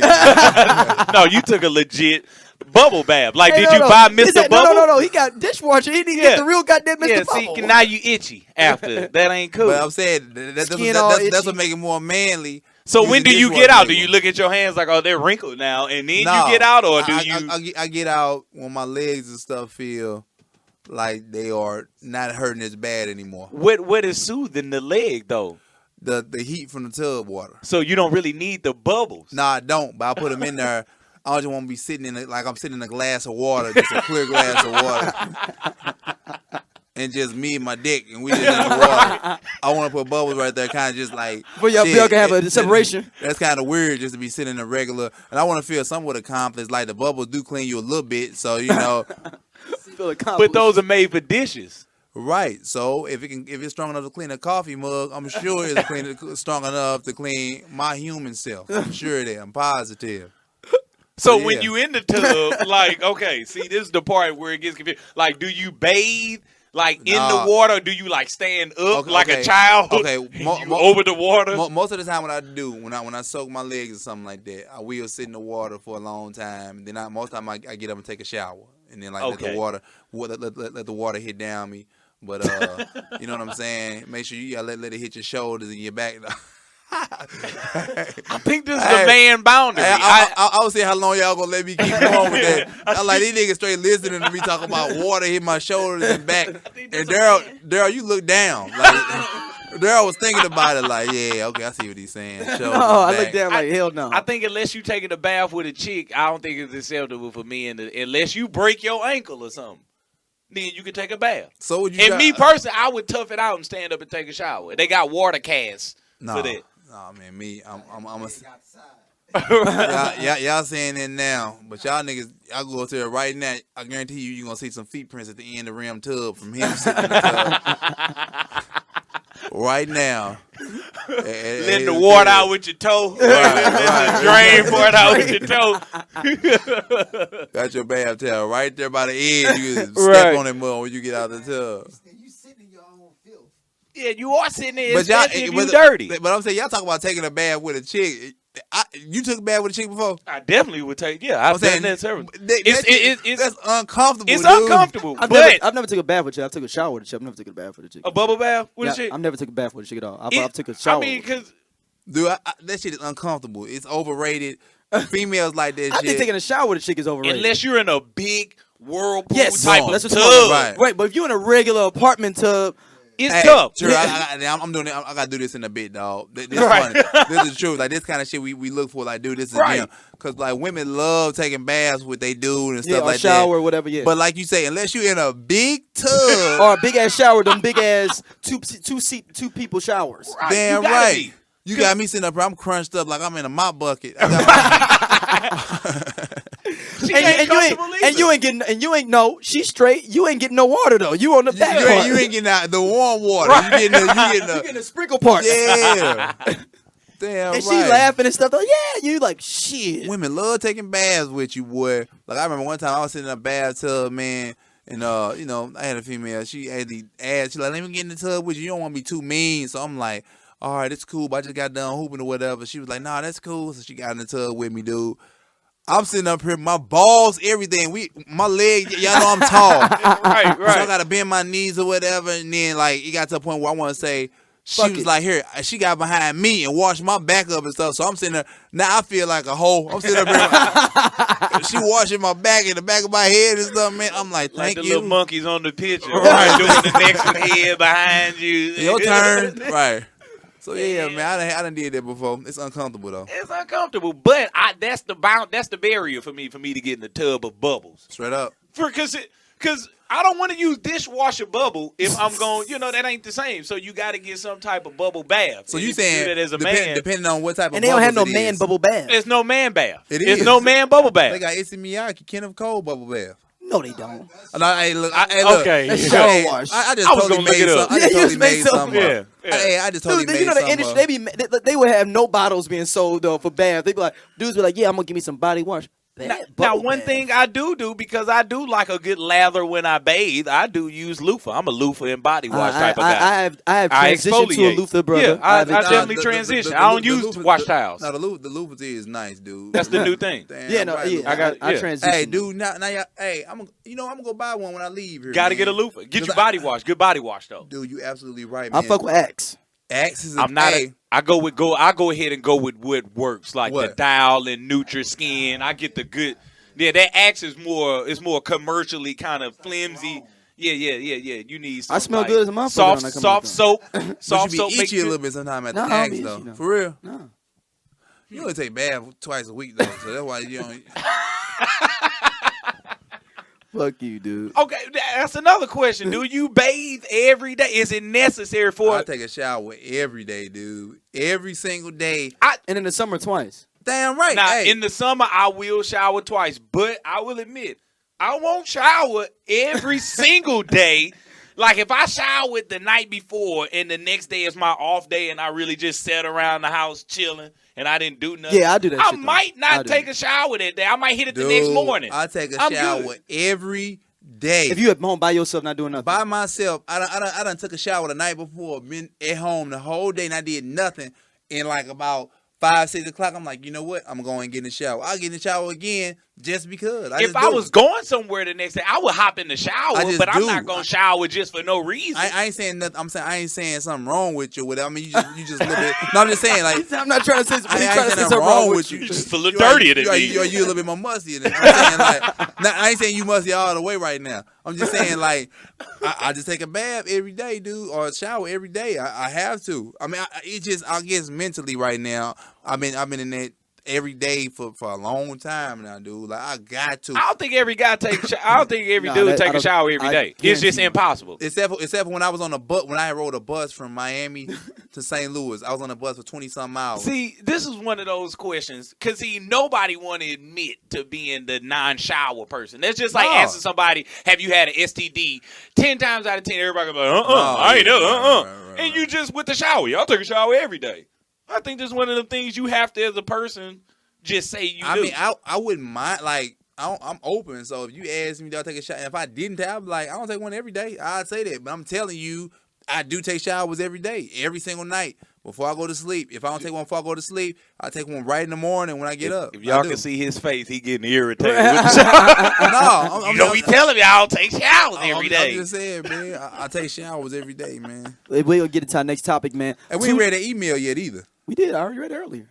No, you took a legit bubble bath. Like, Hey, did you buy Mr. Bubble? No. He got dishwasher. He didn't get the real goddamn Mr. Bubble. See, now you itchy after. That ain't cool. But I'm saying that's what make it more manly. So when do you get out? Do you look at your hands like, oh, they're wrinkled now, and then you get out, or do you? I get out when my legs and stuff feel like they are not hurting as bad anymore. What is soothing the leg though? The heat from the tub water. So you don't really need the bubbles. Nah, I don't. But I put them in there. I just want to be sitting in it like I'm sitting in a glass of water, just a clear glass of water. And just me and my dick, and we just in the water. I want to put bubbles right there, kind of just like. For y'all can have a separation. That's kind of weird, just to be sitting in a regular. And I want to feel somewhat accomplished. Like the bubbles do clean you a little bit, so you know. But those are made for dishes. Right. So if it's strong enough to clean a coffee mug, I'm sure it's strong enough to clean my human self. I'm sure that. I'm positive. So when you in the tub, like, okay, see, this is the part where it gets confused. Like, do you bathe? Like in the water, or do you like stand up like a child? Okay, over the water. Most of the time, what I do when I soak my legs or something like that, I will sit in the water for a long time. Then most time I get up and take a shower, and then let the water hit down me. But you know what I'm saying? Make sure you gotta let it hit your shoulders and your back. I think this is the man boundary. I would say how long y'all gonna let me keep going with that. I'm like, these niggas straight listening to me talk about water hit my shoulders and back. And Daryl, you look down. Like Daryl was thinking about it like, yeah, okay, I see what he's saying. I look down like, hell no. I think unless you taking a bath with a chick, I don't think it's acceptable for me. Unless you break your ankle or something, then you can take a bath. So would you? And me personally, I would tough it out and stand up and take a shower. They got water casts for that. Nah, man, y'all saying that now, but y'all niggas, I go up there right now. I guarantee you gonna see some feet prints at the end of the rim tub from him sitting in the tub right now. Letting the water out with your toe. Drain pour it out with your toe. Got your bath towel right there by the edge. You can step on it more when you get out of the tub. Yeah, you are sitting there. But you dirty. But I'm saying y'all talk about taking a bath with a chick. You took a bath with a chick before? I definitely would take. Yeah, I've done that several. That's uncomfortable. It's uncomfortable. I've never took a bath with a chick. I took a shower with a chick. I've never taken a bath with a chick. A bubble bath with a chick? I've never taken a bath with a chick at all. I've took a shower. I mean, because dude, that shit is uncomfortable. It's overrated. Females like that shit. I think taking a shower with a chick is overrated. Unless you're in a big whirlpool type of tub. Right, but if you're in a regular apartment tub, it's tough. True, I'm doing it. I gotta do this in a bit, dog. This is funny. This is true. Like this kind of shit we look for. Like, dude, this is gym. Cause like women love taking baths with they dude and stuff like shower that. Or whatever. Yeah. But like you say, unless you're in a big tub or a big ass shower, them big ass two people showers. Right. Damn right. You got me sitting up here. I'm crunched up like I'm in a mop bucket. She's straight. You ain't getting no water though. You on the back part. You ain't getting out the warm water. Right. You getting the sprinkle part. Yeah. Damn. And she laughing and stuff. Like, yeah, you like shit. Women love taking baths with you, boy. Like I remember one time I was sitting in a bathtub, man. And you know, I had a female. She had the ass. She like, let me get in the tub with you. You don't want to be too mean. So I'm like, all right, it's cool. But I just got done hooping or whatever. She was like, nah, that's cool. So she got in the tub with me, dude. I'm sitting up here, my balls, everything. My leg, y'all know I'm tall. Right. So I gotta bend my knees or whatever. And then like it got to a point where I want to say, like, here, she got behind me and washed my back up and stuff. So I'm sitting there. Now I feel like a hoe. I'm sitting up here. She washing my back and the back of my head and stuff, man. I'm like, thank you. Like the little monkeys on the picture. Right. Doing the next head behind you. Your turn. Right. So yeah, man, I done did that before. It's uncomfortable though. It's uncomfortable, but that's the barrier for me to get in the tub of bubbles. Straight up. Because I don't want to use dishwasher bubble if I'm going. That ain't the same. So you got to get some type of bubble bath. So you saying that as a man, depending on what type of. And they don't have no man bubble bath. There's no man bath. There's no man bubble bath. They got Issey Miyake, Kenneth Cole bubble bath. No, they don't. Hey, look. Okay. Shower wash. I just totally made something. I just totally made something. Yeah. Hey, I just totally made something. The industry, they would have no bottles being sold though for baths. They'd be like, dudes be like, yeah, I'm gonna give me some body wash. Now, one thing I do because I do like a good lather when I bathe. I do use loofah. I'm a loofah and body wash type of guy. I have transitioned to a loofah, brother. Yeah, I definitely transition. I don't use wash towels. No, the loofah is nice, dude. That's the new thing. Damn, I transitioned. Hey, dude, now, hey, I'm gonna go buy one when I leave here. Got to get a loofah. Get your body wash. Good body wash though. Dude, you absolutely right, man. I fuck with Axe. Axe is. I go ahead and go with what works, like What? the Dial and Nutri-Skin. I get the good. Yeah, that Axe is more commercially kind of flimsy. Yeah. You need. I smell good as a motherfucker. Soft soap. Soft soap. But you be itchy a little bit sometime at the No, Axe I'm though. itchy, no. For real. No. You only take bath twice a week though, so that's why you don't. Fuck you, dude. Okay, that's another question. Do you bathe every day? Is it necessary for? I take a shower every day, dude. Every single day. And in the summer twice. Damn right. Now, hey. in the summer, I will shower twice, but I will admit, I won't shower every single day. Like, if I showered the night before and the next day is my off day and I really just sat around the house chilling and I didn't do nothing. Yeah, I do that I shit, might not take a shower that day. I might hit it the next morning. I take a I'm shower good. every day. If you at home by yourself not doing nothing. By myself, I done took a shower the night before, been at home the whole day and I did nothing. And like about 5, 6 o'clock, I'm like, you know what? I'm going to get in the shower. I'll get in the shower again just because. If I was going somewhere the next day, I would hop in the shower, but I'm not going to shower just for no reason. I ain't saying nothing. I'm saying I ain't saying something wrong with you. I mean, you just a little bit. No, I'm just saying like I'm not trying to say I ain't saying nothing wrong with you. You just a little dirtier than me. You a little bit more musty than me. I'm saying like, I ain't saying you musty all the way right now. I'm just saying like, I just take a bath every day, dude, or a shower every day. I have to. I mean, I guess mentally right now, I've been in that every day for a long time now, dude. Like I got to. I don't think every guy I don't think every dude take a shower every day. It's just impossible. Except for when I was on a bus, when I rode a bus from Miami to St. Louis, I was on a bus for 20-something hours. See, this is one of those questions because nobody want to admit to being the non-shower person. That's just like asking somebody, "Have you had an STD?" 10 times out of 10, everybody go, I ain't never, right. And you just with the shower. Y'all take a shower every day. I think this is one of the things you have to, as a person, just say you do. I mean, I wouldn't mind. Like, I'm open. So if you ask me, do I take a shower? If I didn't have, like, I don't take one every day. I'd say that. But I'm telling you, I do take showers every day, every single night before I go to sleep. If I don't take one before I go to sleep, I take one right in the morning when I get up. If y'all can see his face, he getting irritated with the shower. No, I'm don't be telling me I don't take showers every day. I'm just saying, man. I take showers every day, man. We'll get into our next topic, man. And we ain't read an email yet either. We did. I already read it earlier.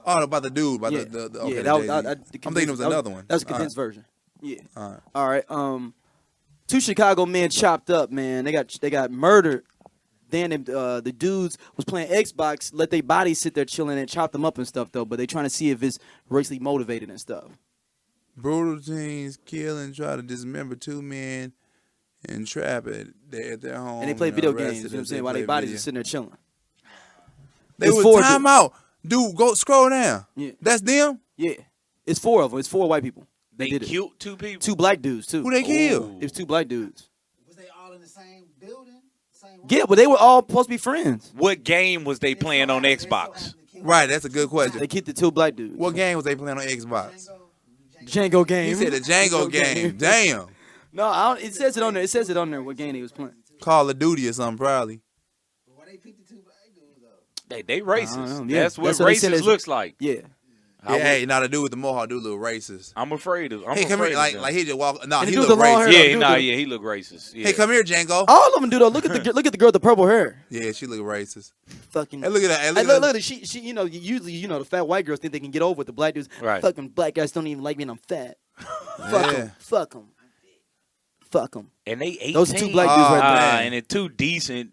Oh, about the dude, about yeah. the yeah, I'm thinking it was another one. That was a condensed version. Yeah. All right. All right. 2 Chicago men chopped up, man. They got murdered. Then the dudes was playing Xbox, let their bodies sit there chilling and chopped them up and stuff though. But they trying to see if it's racially motivated and stuff. Brutal teens kill and try to dismember 2 men and trap at their home. And they play video games. You know what I'm saying? While their bodies are sitting there chilling. They was time out. Dude, go scroll down. Yeah. That's them? Yeah. It's 4 of them. It's 4 white people. They did killed 2 people? 2 black dudes, too. Who they killed? It was 2 black dudes. Was they all in the same building? Same Yeah, but they were all supposed to be friends. What game was they playing on Xbox? Right, that's a good question. They kicked the 2 black dudes. What game was they playing on Xbox? Django game. He said the Django game. Damn. No, I don't, it says it on there. It says it on there what game they was playing. Call of Duty or something, probably. Why they picked the 2 black dudes though? They racist. Yeah, That's what that's what they said racist looks like. Yeah. Hey, now the dude with the mohawk dude look racist. I'm afraid of. Hey, come here, like he just walk. No, And the he dude look with the long racist. hair- Yeah, he look racist. Yeah. Hey, come here, Django. All of them do though. Look at the girl with the purple hair. Yeah, she look racist. Fucking. Hey, look at that. Hey, Hey, look look, at look at she. You know, usually, the fat white girls think they can get over with the black dudes. Right. Fucking black guys don't even like me and I'm fat. that. Fuck Yeah. them. Fuck them. Fuck them. And they 18. Those are 2 black dudes right there. And they're 2 decent,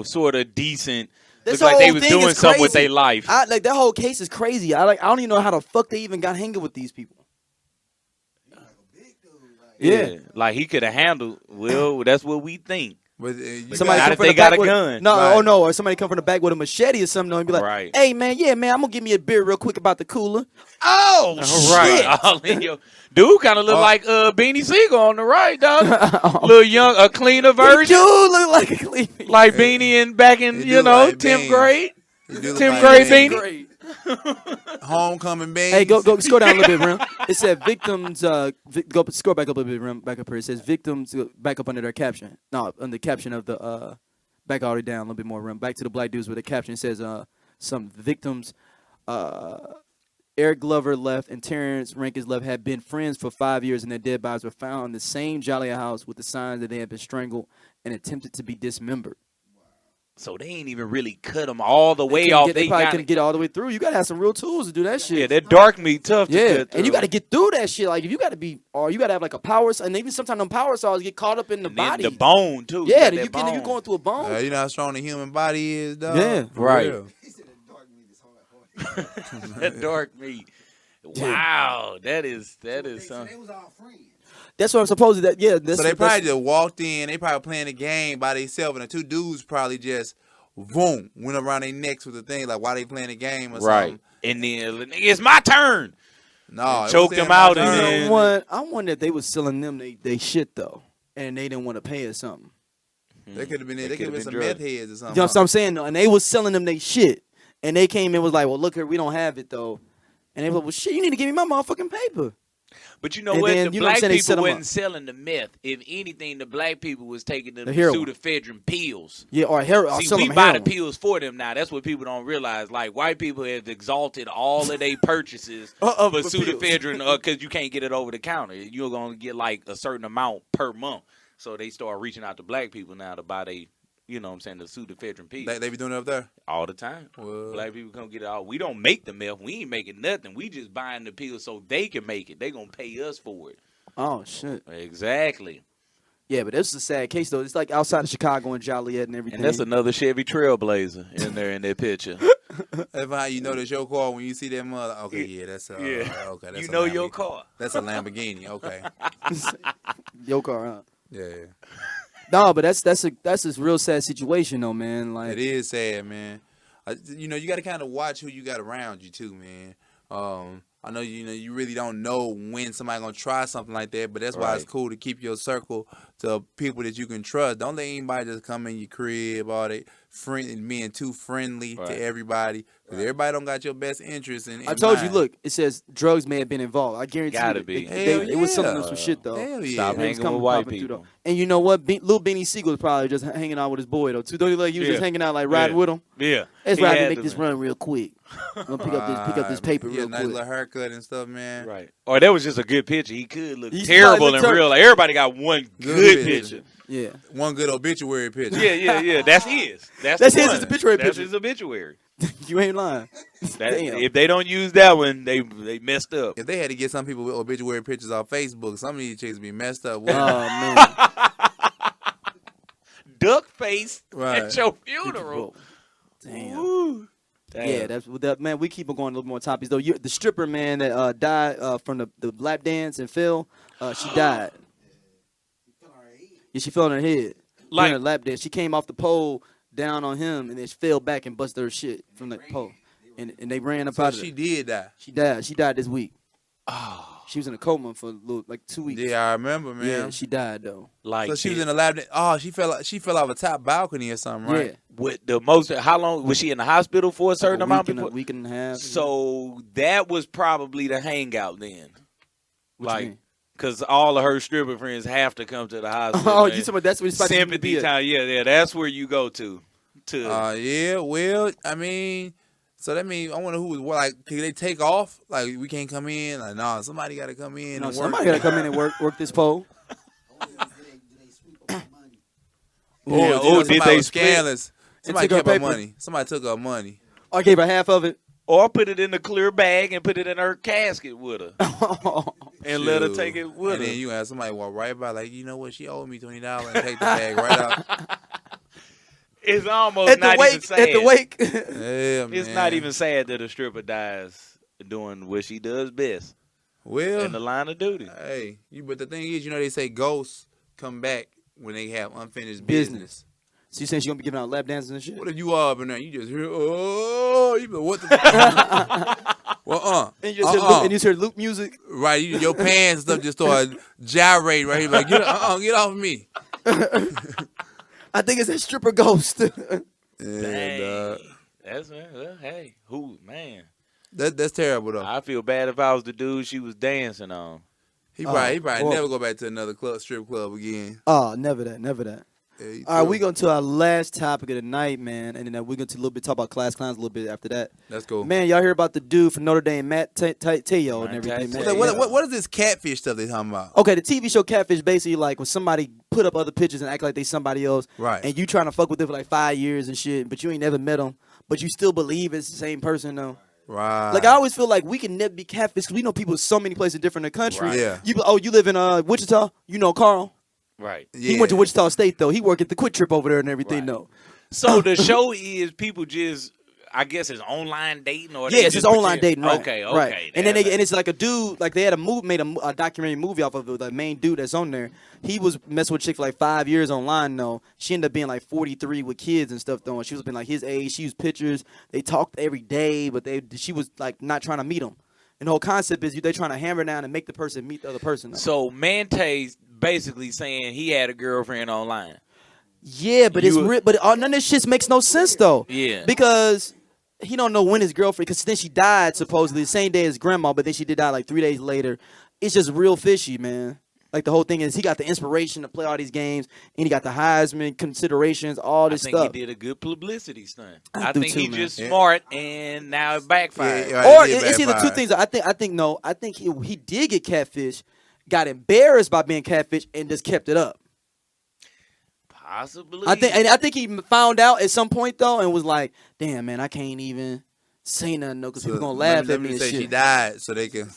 sort of decent. This Look like they whole was thing doing is something with crazy. their life. Like that whole case is crazy. I don't even know how the fuck they even got hanging with these people. Yeah. Like he could have handled. Well, that's what we think. But Somebody Not come if from they the got back a with, gun. No, Right. oh no, or somebody come from the back with a machete or something and be like, Right. "Hey man, yeah man, I'm gonna give me a beer real quick about the cooler." Oh shit! Right. All in your dude kind of look like Beanie Siegel on the right, dog. Little young, a cleaner version. You do look like a clean. Like Beanie back in, He do like 10th Beanie. grade. He do look 10th like grade Beanie. Beanie. Great. Homecoming bands. Hey, go scroll down a little bit, Rim. It said victims. Go scroll back up a little bit, Rim. Back up here. It says victims. Back up under their caption. No, under the caption of the. Back all the way down a little bit more, Rim. Back to the black dudes where the caption says some victims. Eric Glover left and Terrence Rankins left had been friends for 5 years, and their dead bodies were found in the same Joliet house with the signs that they had been strangled and attempted to be dismembered. So they ain't even really cut them all the way couldn't off. they probably couldn't get all the way through. You gotta have some real tools to do that shit. Yeah, that dark meat tough to Yeah, cut through. and you gotta get through that shit. Like if you gotta be, or you gotta have like a power, and even sometimes them power saws get caught up in the And then body. the bone too. Yeah, you you bone. you going through a bone. You know how strong the human body is, dog. Yeah. For Right. real. He said the dark meat is hard. That dark meat. Wow, that is So something. they was all friends. That's what I'm supposed to. Yeah, that's, So they probably just walked in. They probably playing the game by themselves, and the two dudes probably just boom went around their necks with the thing like why they playing the game or Right. something. And then it's my turn. No, Choked it was them out my and turn. then- I wonder if they was selling them they shit though, and they didn't want to pay or something. They could have been. They could have been some drugged. meth heads or something. You know what I'm saying? Though? And they was selling them they shit, and they came in and was like, "Well, look here, we don't have it though." And they was like, "Well, shit, you need to give me my motherfucking paper." But you know And what? then, The you know what I'm black saying, they set people 'em wasn't up. selling the meth. If anything, the black people was taking them The heroin. pseudoephedrine pills. Yeah, or heroin. See, we buy the pills for them now. That's what people don't realize. Like, white people have exalted all of their purchases for for pseudoephedrine because you can't get it over the counter. You're going to get like a certain amount per month. So they start reaching out to black people now to buy they, you know what I'm saying, the pseudoephedrine pills. They be doing it up there. All the time. Well. Black people come get it all. We don't make the meth. We ain't making nothing. We just buying the pills so they can make it. They going to pay us for it. Oh shit. Exactly. Yeah, but this is a sad case though. It's like outside of Chicago and Joliet and everything. And that's another Chevy Trailblazer in there in that picture. That's how you know that's your car when you see that mother. Okay, yeah, that's okay. That's You a know your Lamborghini. car. That's a Lamborghini. Okay. your car, huh? Yeah, No, but that's a real sad situation though, man. Like it is sad, man. You know, you got to kind of watch who you got around you too, man. I know you really don't know when somebody gonna try something like that, but that's why it's Right. cool to keep your circle to people that you can trust. Don't let anybody just come in your crib all they being too friendly Right. to everybody. Because everybody don't got your best interest in I told you, mind. look, it says drugs may have been involved. I guarantee Gotta you, be. they was selling them Hell some yeah. shit though. Hell yeah. Stop They was hanging coming with white popping through, people. though. And you know what? Lil Benny Siegel was probably just hanging out with his boy though. Too. Don't he look like he was Yeah. just hanging out like riding Yeah. with him? Yeah. Let's He ride had and make to this be. run real quick. I'm gonna pick up this paper yeah, real nice quick. little haircut and stuff, man. Right. Or that was just a good picture. He could look He terrible probably in looked real life. Everybody got one good picture. picture. Yeah. One good obituary picture. Yeah. That's his. That's That's the his. one. It's a obituary That's picture. his obituary. You ain't lying. That, Damn. if they don't use that one, they messed up. If they had to get some people with obituary pictures off Facebook, some of these chicks be messed up. Oh man. Duck face Right. at your funeral. Damn. Woo. Damn. Yeah, that's with that man. We keep on going a little more topics though. The stripper man that died from the lap dance and fell, she died. Yeah, she fell on her head. Like- During her lap dance, she came off the pole down on him and then she fell back and busted her shit from the pole, and they ran up So out of she it. did that. She died. She died this week. Oh, She was in a coma for like 2 weeks. Yeah, I remember, man. Yeah, she died though. like So she was in the lab. Oh, she fell off a top balcony or something, right? Yeah, with the most. How long was she in the hospital for? A certain like amount a before. week and a half. So that was probably the hangout then, What you like, mean? because all of her stripper friends have to come to the hospital. Oh, man. you talking about that's what it's supposed to Sympathy be. time. Yeah, that's where you go to. Yeah. Well, I mean, so that means I wonder who was what. Like, can they take off? Like, we can't come in. Like, nah, somebody got to come in No, and somebody work. gotta come in and work this pole. Do they sweep up the money? Yeah, Oh, somebody did they was split? scandalous. Somebody took her kept her paper? money. Somebody took her money. I gave her half of it. Or put it in a clear bag and put it in her casket with her and let her Shoot. take it with And her. then you have somebody walk right by, like, you know what? She owed me $20 and take the bag right out. It's almost At the not even wake. sad. At the wake. Yeah, It's man. not even sad that a stripper dies doing what she does best Well, in the line of duty. hey, but the thing is, they say ghosts come back when they have unfinished business. So you saying she gonna be giving out lap dances and shit? What if you up in there? You just hear, oh, you be like, what the? Well, And you just hear loop, and you just hear loop music. right, your pants and stuff just start gyrating right here. Like, get off of me. I think it's a stripper ghost. Yeah, Dang. dog. That's well, hey, who man? That's terrible though. I feel bad if I was the dude she was dancing on. He probably well- never go back to another strip club again. Oh, never that. Yeah, All right, we going to our last topic of the night, man, and then we're going to a little bit talk about class clowns a little bit after that. Let's go. Man, y'all hear about the dude from Notre Dame, Manti Te'o, and everything, man. What is this catfish stuff they talking about? Okay, the TV show Catfish basically like when somebody put up other pictures and act like they somebody else, Right. and you trying to fuck with them for like 5 years and shit, but you ain't never met them, but you still believe it's the same person though. Right. Like I always feel like we can never be catfish because we know people so many places different in the country. Right. Yeah. You live in Wichita, you know Carl. Right. He went to Wichita State though. He worked at the Quick Trip over there and everything Right. though. So the show is people just, I guess it's online dating or Yeah, it's just online dating, right? Okay. Right. And then and it's like a dude, like they had made a documentary movie off of it. The main dude that's on there, he was messing with a chick for like 5 years online though. She ended up being like 43 with kids and stuff though. And she was been like his age. She used pictures. They talked every day, but she was like not trying to meet him. And the whole concept is they're trying to hammer down and make the person meet the other person. Though. So Manti's basically saying he had a girlfriend online. Yeah, but none of this shit makes no sense though. Yeah. Because he don't know when his girlfriend, because then she died supposedly the same day as grandma, but then she did die like 3 days later. It's just real fishy, man. Like the whole thing is he got the inspiration to play all these games, and he got the Heisman considerations, all this stuff. I think he did a good publicity stunt. I think he man. just smart, and now it backfired. Yeah, Or it did it's either two backfire. things. I think he did get catfish, got embarrassed by being catfish, and just kept it up. Possibly. I think he found out at some point though, and was like, "Damn, man, I can't even say nothing though, because people gonna laugh at me and say shit." she died so they can.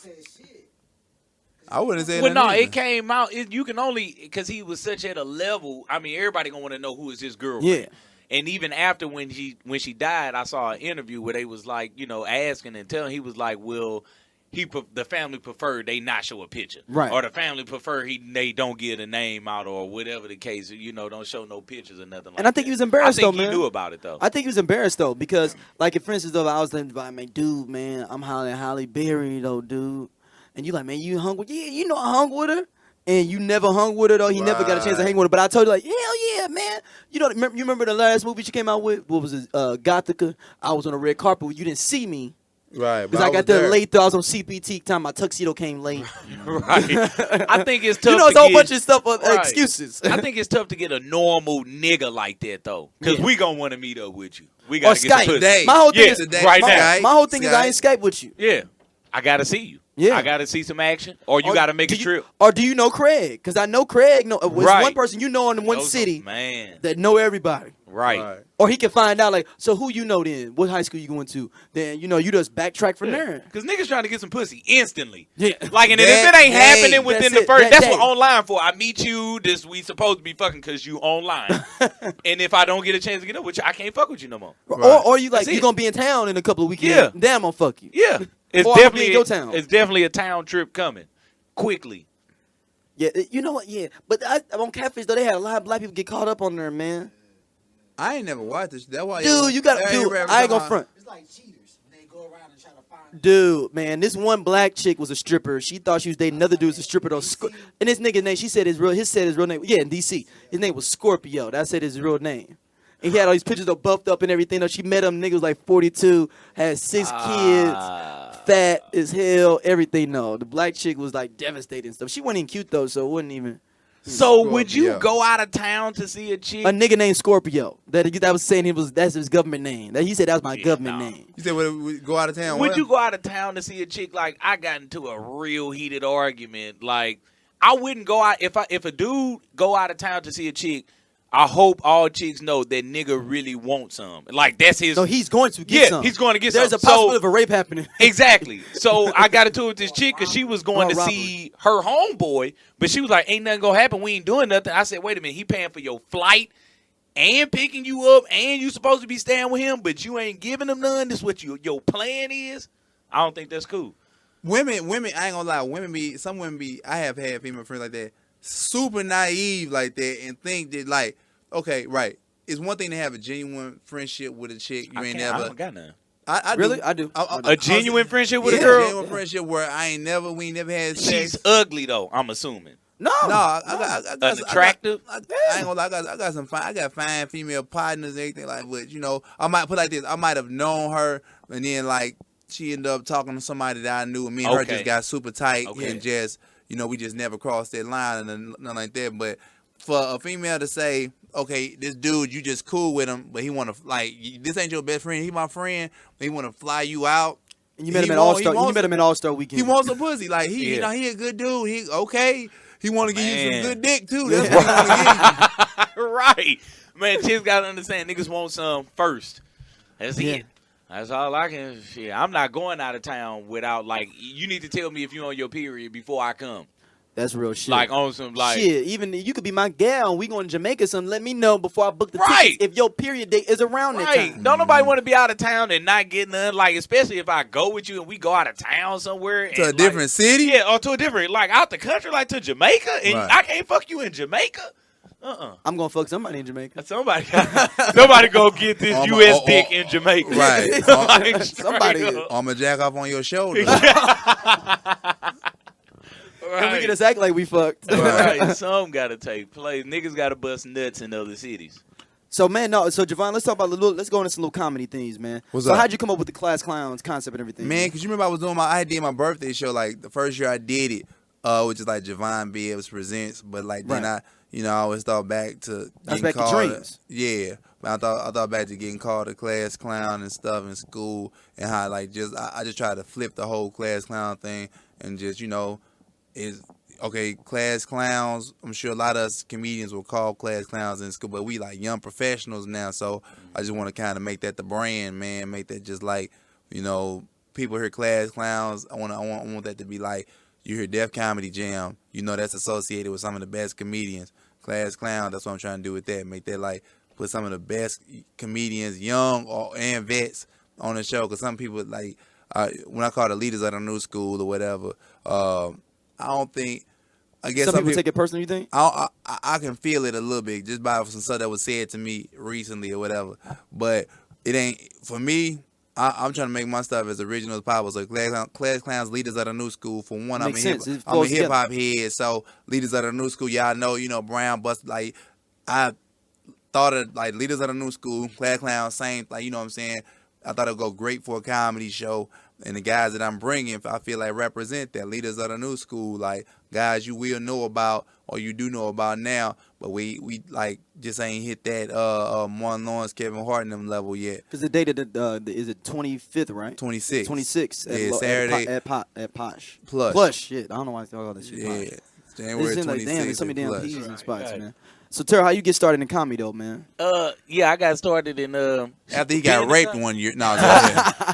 I wouldn't say Well, no, nothing it came out. You can only because he was such at a level. I mean, everybody gonna want to know who is his girlfriend. Yeah. And even after when she died, I saw an interview where they was like, asking and telling. He was like, "Well, the family preferred they not show a picture, Right? Or the family prefer they don't get a name out, or whatever the case. Don't show no pictures or nothing like that." And I think he was embarrassed I think though, man. he knew about it though. I think he was embarrassed though, because like, if for instance though, I was like, "Man, dude, man, I'm Holly Berry though, dude," and you like, "Man, you hung with?" Yeah, you know I hung with her. And you never hung with her though. He never got a chance to hang with her. But I told you, like, hell yeah, man. You remember the last movie she came out with? What was it? Gothica. I was on the red carpet. You didn't see me. Right. Because I got there late though. I was on CPT time. My tuxedo came late. Right. I think it's tough. It's a whole bunch of stuff, excuses. I think it's tough to get a normal nigga like that though, because we gonna want to meet up with you. We Or gotta get Skype. some pussy. Today. My whole thing Yeah, is right my, now. my whole thing is I ain't Skype with you. Yeah, I gotta see you. Yeah. I gotta see some action, or you gotta make a trip. Or do you know Craig? Because I know Craig. Was Right. one person you know in one Those are- city man. that know everybody. Right. Or he can find out, like, so who you know then? What high school you going to? Then, you just backtrack from there. Because niggas trying to get some pussy instantly. Yeah. Like, and if That it ain't day. happening within That's the first, it, that that's day. what online for. I meet you, we supposed to be fucking because you online. And if I don't get a chance to get up with you, I can't fuck with you no more. Or you like, That's you it. going to be in town in a couple of weekends. Yeah. Damn, I'm going to fuck you. Yeah. It's Or I'll be definitely in your town. It's definitely a town trip coming. Quickly. Yeah, you know what? Yeah. But on Catfish, though, they had a lot of black people get caught up on there, man. I ain't never watched this. That's why. Dude, you got to do. I ain't going to front. It's like cheaters. They go around and try to find. Dude, man, this one black chick was a stripper. She thought she was dating another dude was a stripper though. And this nigga name, she said his real name. Yeah, in DC. His name was Scorpio. That said his real name. And he had all these pictures of buffed up and everything. Though she met him, nigga was like 42, had 6 kids, fat as hell, everything. No, the black chick was like devastating stuff. She wasn't even cute though, so it wasn't even. So would you Scorpio. go out of town to see a chick? A nigga named Scorpio. That was saying that's his government name. He said that was my government nah. name. You said we go out of town. Would where? you go out of town to see a chick? Like, I got into a real heated argument. Like, I wouldn't go out if a dude go out of town to see a chick. I hope all chicks know that nigga really wants some. Like, that's his. No, he's going to get some. He's going to get There's some. a possibility of a rape happening. Exactly. So I got into it with this chick because she was going to robbery. see her homeboy, but she was like, "Ain't nothing gonna happen. We ain't doing nothing." I said, "Wait a minute. He paying for your flight and picking you up, and you supposed to be staying with him, but you ain't giving him none. This what your plan is." I don't think that's cool. Women, I ain't gonna lie. Some women be. I have had female friends like that, super naive like that, and think that like, okay, right. It's one thing to have a genuine friendship with a chick you ain't I never. don't got none. I Really? do. I do. A genuine friendship with yeah, a girl. genuine friendship where we ain't never had sex. She's ugly though. I'm assuming. No. No, I got Unattractive? I ain't gonna lie. I got some fine. I got fine female partners and everything like. But I might put like this. I might have known her, and then like she ended up talking to somebody that I knew, and me and her Okay. just got super tight Okay. and just, we just never crossed that line and nothing like that. But for a female to say, okay, this dude, you just cool with him, but he want to, like, this ain't your best friend, he my friend, but he want to fly you out. And you met him at All-Star. You met him at All-Star Weekend. He wants a pussy. Like, he he a good dude. He want to give you some good dick, too. That's what he want to give you. Right. Man, chicks got to understand, niggas want some first. That's it. That's all I can. Shit, I'm not going out of town without, like, you need to tell me if you're on your period before I come. That's real shit. Like, on some, like. Shit, even you could be my gal and we going to Jamaica or something. Let me know before I book the tickets if your period date is around that time. Don't nobody want to be out of town and not get none. Like, especially if I go with you and we go out of town somewhere. To a different city? Yeah, or to a different, like, out the country, like to Jamaica. And Right. I can't fuck you in Jamaica. I'm going to fuck somebody in Jamaica. Somebody go get this U.S. dick in Jamaica. Right. Somebody. I'm going to jack off on your shoulder. And we can just act like we fucked. Right. Some got to take place. Niggas got to bust nuts in other cities. So, man, so, Jovan, let's talk about let's go into some little comedy things, man. What's so up? how'd you come up with the Class Clowns concept and everything? Man, because you remember I did my birthday show, like, the first year I did it, which is like Jovan Bibbs Presents, but, like, then I always thought back to That's getting back to called. dreams. Yeah. But I thought back to getting called a class clown and stuff in school, and how, like, I just tried to flip the whole class clown thing and just, class clowns. I'm sure a lot of us comedians will call class clowns in school, but we like young professionals now. So I just want to kind of make that the brand, man. Make that just like, people hear class clowns. I want that to be like, you hear Def Comedy Jam. That's associated with some of the best comedians. Class clown. That's what I'm trying to do with that. Make that like put some of the best comedians, young and vets, on the show. Because some people like when I call the leaders of the new school or whatever. I don't think. I guess some people take it personally. You think? I can feel it a little bit just by some stuff that was said to me recently or whatever. But it ain't for me. I'm trying to make my stuff as original as possible. So class clowns, leaders of the new school. For one, I'm a hip hop head. So leaders of the new school, y'all know, Brown Bust. Like I thought of like leaders of the new school, class clowns, same. Like what I'm saying. I thought it would go great for a comedy show. And the guys that I'm bringing, I feel like represent that. Leaders of the new school, like guys you will know about or you do know about now, but we like just ain't hit that Martin Lawrence, Kevin Hart and them level yet. Because the date of is it 25th, right? 26. 26. Yeah, Saturday. At Posh. Plush. Shit. I don't know why I thought all that shit. Yeah. January 26th. Like, damn, there's so many damn Plush. P's and spots, man. So, Terrell, how you get started in comedy, though, man? Yeah, I got started in after he got raped one year. No,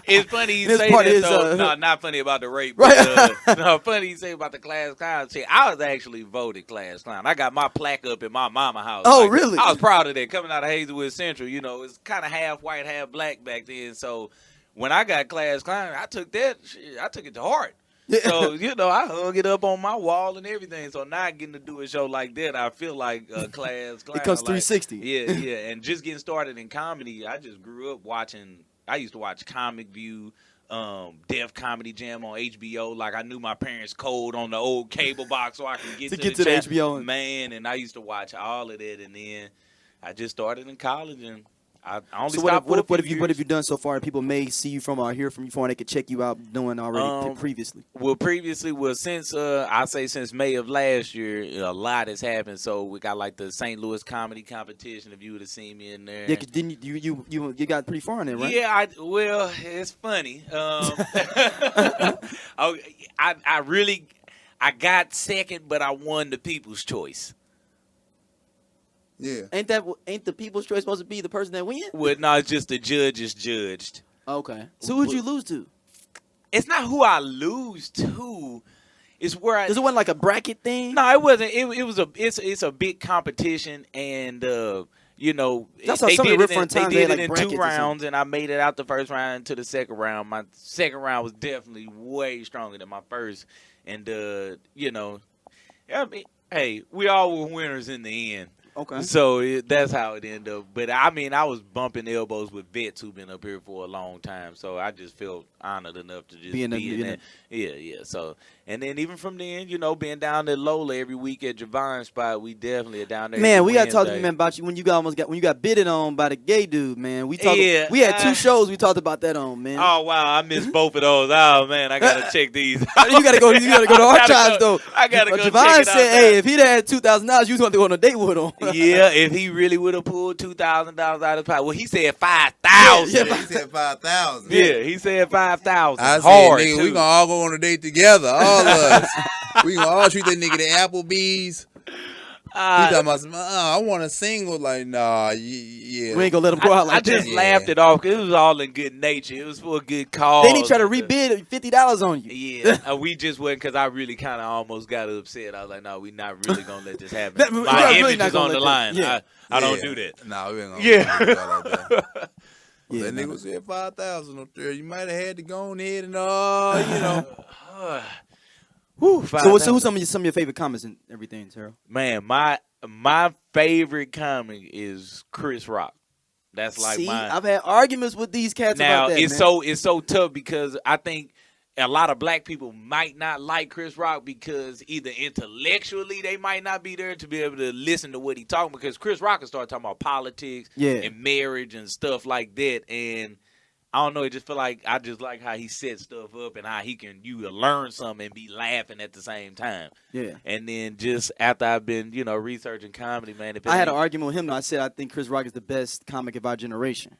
it's funny you This say part that is, though. No, not funny about the rape. But, no, funny you say about the class clown. See, I was actually voted class clown. I got my plaque up in my mama house. Oh, really? I was proud of that. Coming out of Hazelwood Central, it's kind of half white, half black back then. So when I got class clown, I took that. I took it to heart. So, I hung it up on my wall and everything. So now getting to do a show like that, I feel like a class clown. It comes 360. Yeah. And just getting started in comedy, I just grew up watching. I used to watch Comic View, Def Comedy Jam on HBO. Like I knew my parents' code on the old cable box so I could get to the HBO. Man, and I used to watch all of that. And then I just started in college and I only so stopped what have you done so far that people may see you from or hear from you from, and they could check you out doing already previously? Well, since since May of last year, a lot has happened. So we got like the St. Louis comedy competition. If you would have seen me in there, Yeah, cause didn't you got pretty far in there, right? Yeah, it's funny. I got second, but I won the People's Choice. Yeah. Ain't the People's Choice supposed to be the person that wins? Well, no, it's just the judges judged. Okay. So who'd you lose to? It's not who I lose to. It's where I. Because it wasn't like a bracket thing. No, it wasn't. It's a big competition, and That's how they some of did the it different in, times they they did had, it like, in 2 brackets or rounds, and I made it out the first round to the second round. My second round was definitely way stronger than my first, and hey, we all were winners in the end. Okay. So that's how it ended up. But I was bumping elbows with vets who've been up here for a long time. So I just felt honored enough to just be in that. Yeah. So And then even from then, you know, being down there Lola every week at Jovan's spot, we definitely are down there. Man, we got to talk to Wednesday. you, man, about you when you got bidded on by the gay dude, man. We talked. Yeah, we had 2 shows we talked about that on, man. Oh wow, I missed both of those. Oh man, I gotta check these. You gotta go. You gotta go to archives though. I gotta go. Jovan check it said, out "Hey, if he'd had $2,000, you was going to go on a date with him." yeah, if he really would have pulled $2,000 out of his pocket. Well, he said 5,000. He said 5,000. Yeah, he said 5,000. I said, Hard, nigga, too. we gonna all go on a date together, all of us. We gonna all treat that nigga to Applebee's. He talking about some, I want a single. Like, nah, yeah. We ain't gonna let him go out I like just that. laughed it off because it was all in good nature. It was for a good cause. Then he tried to rebid $50 on you. Yeah, we just went because I really kind of almost got upset. I was like, no, we not really going to let this happen. That- we My really image not is gonna on the let line. that- I don't do that. Nah, we ain't gonna Yeah. do that like that. Yeah, That no. nigga said 5,000 up there. You might have had to go on ahead and, you know. Whew, So who's 5,000. some of your favorite comments and everything, Terrell? Man, my favorite comic is Chris Rock. That's like See, mine. I've had arguments with these cats Now about that. it's man. it's so tough because I think a lot of black people might not like Chris Rock because either intellectually they might not be there to be able to listen to what he talking, because Chris Rock can start talking about politics and marriage and stuff like that, and I don't know, it just feel like I just like how he sets stuff up and how you learn something and be laughing at the same time. Yeah. And then just after I've been, researching comedy, man, if it I had an ain't- argument with him. Though. I said I think Chris Rock is the best comic of our generation.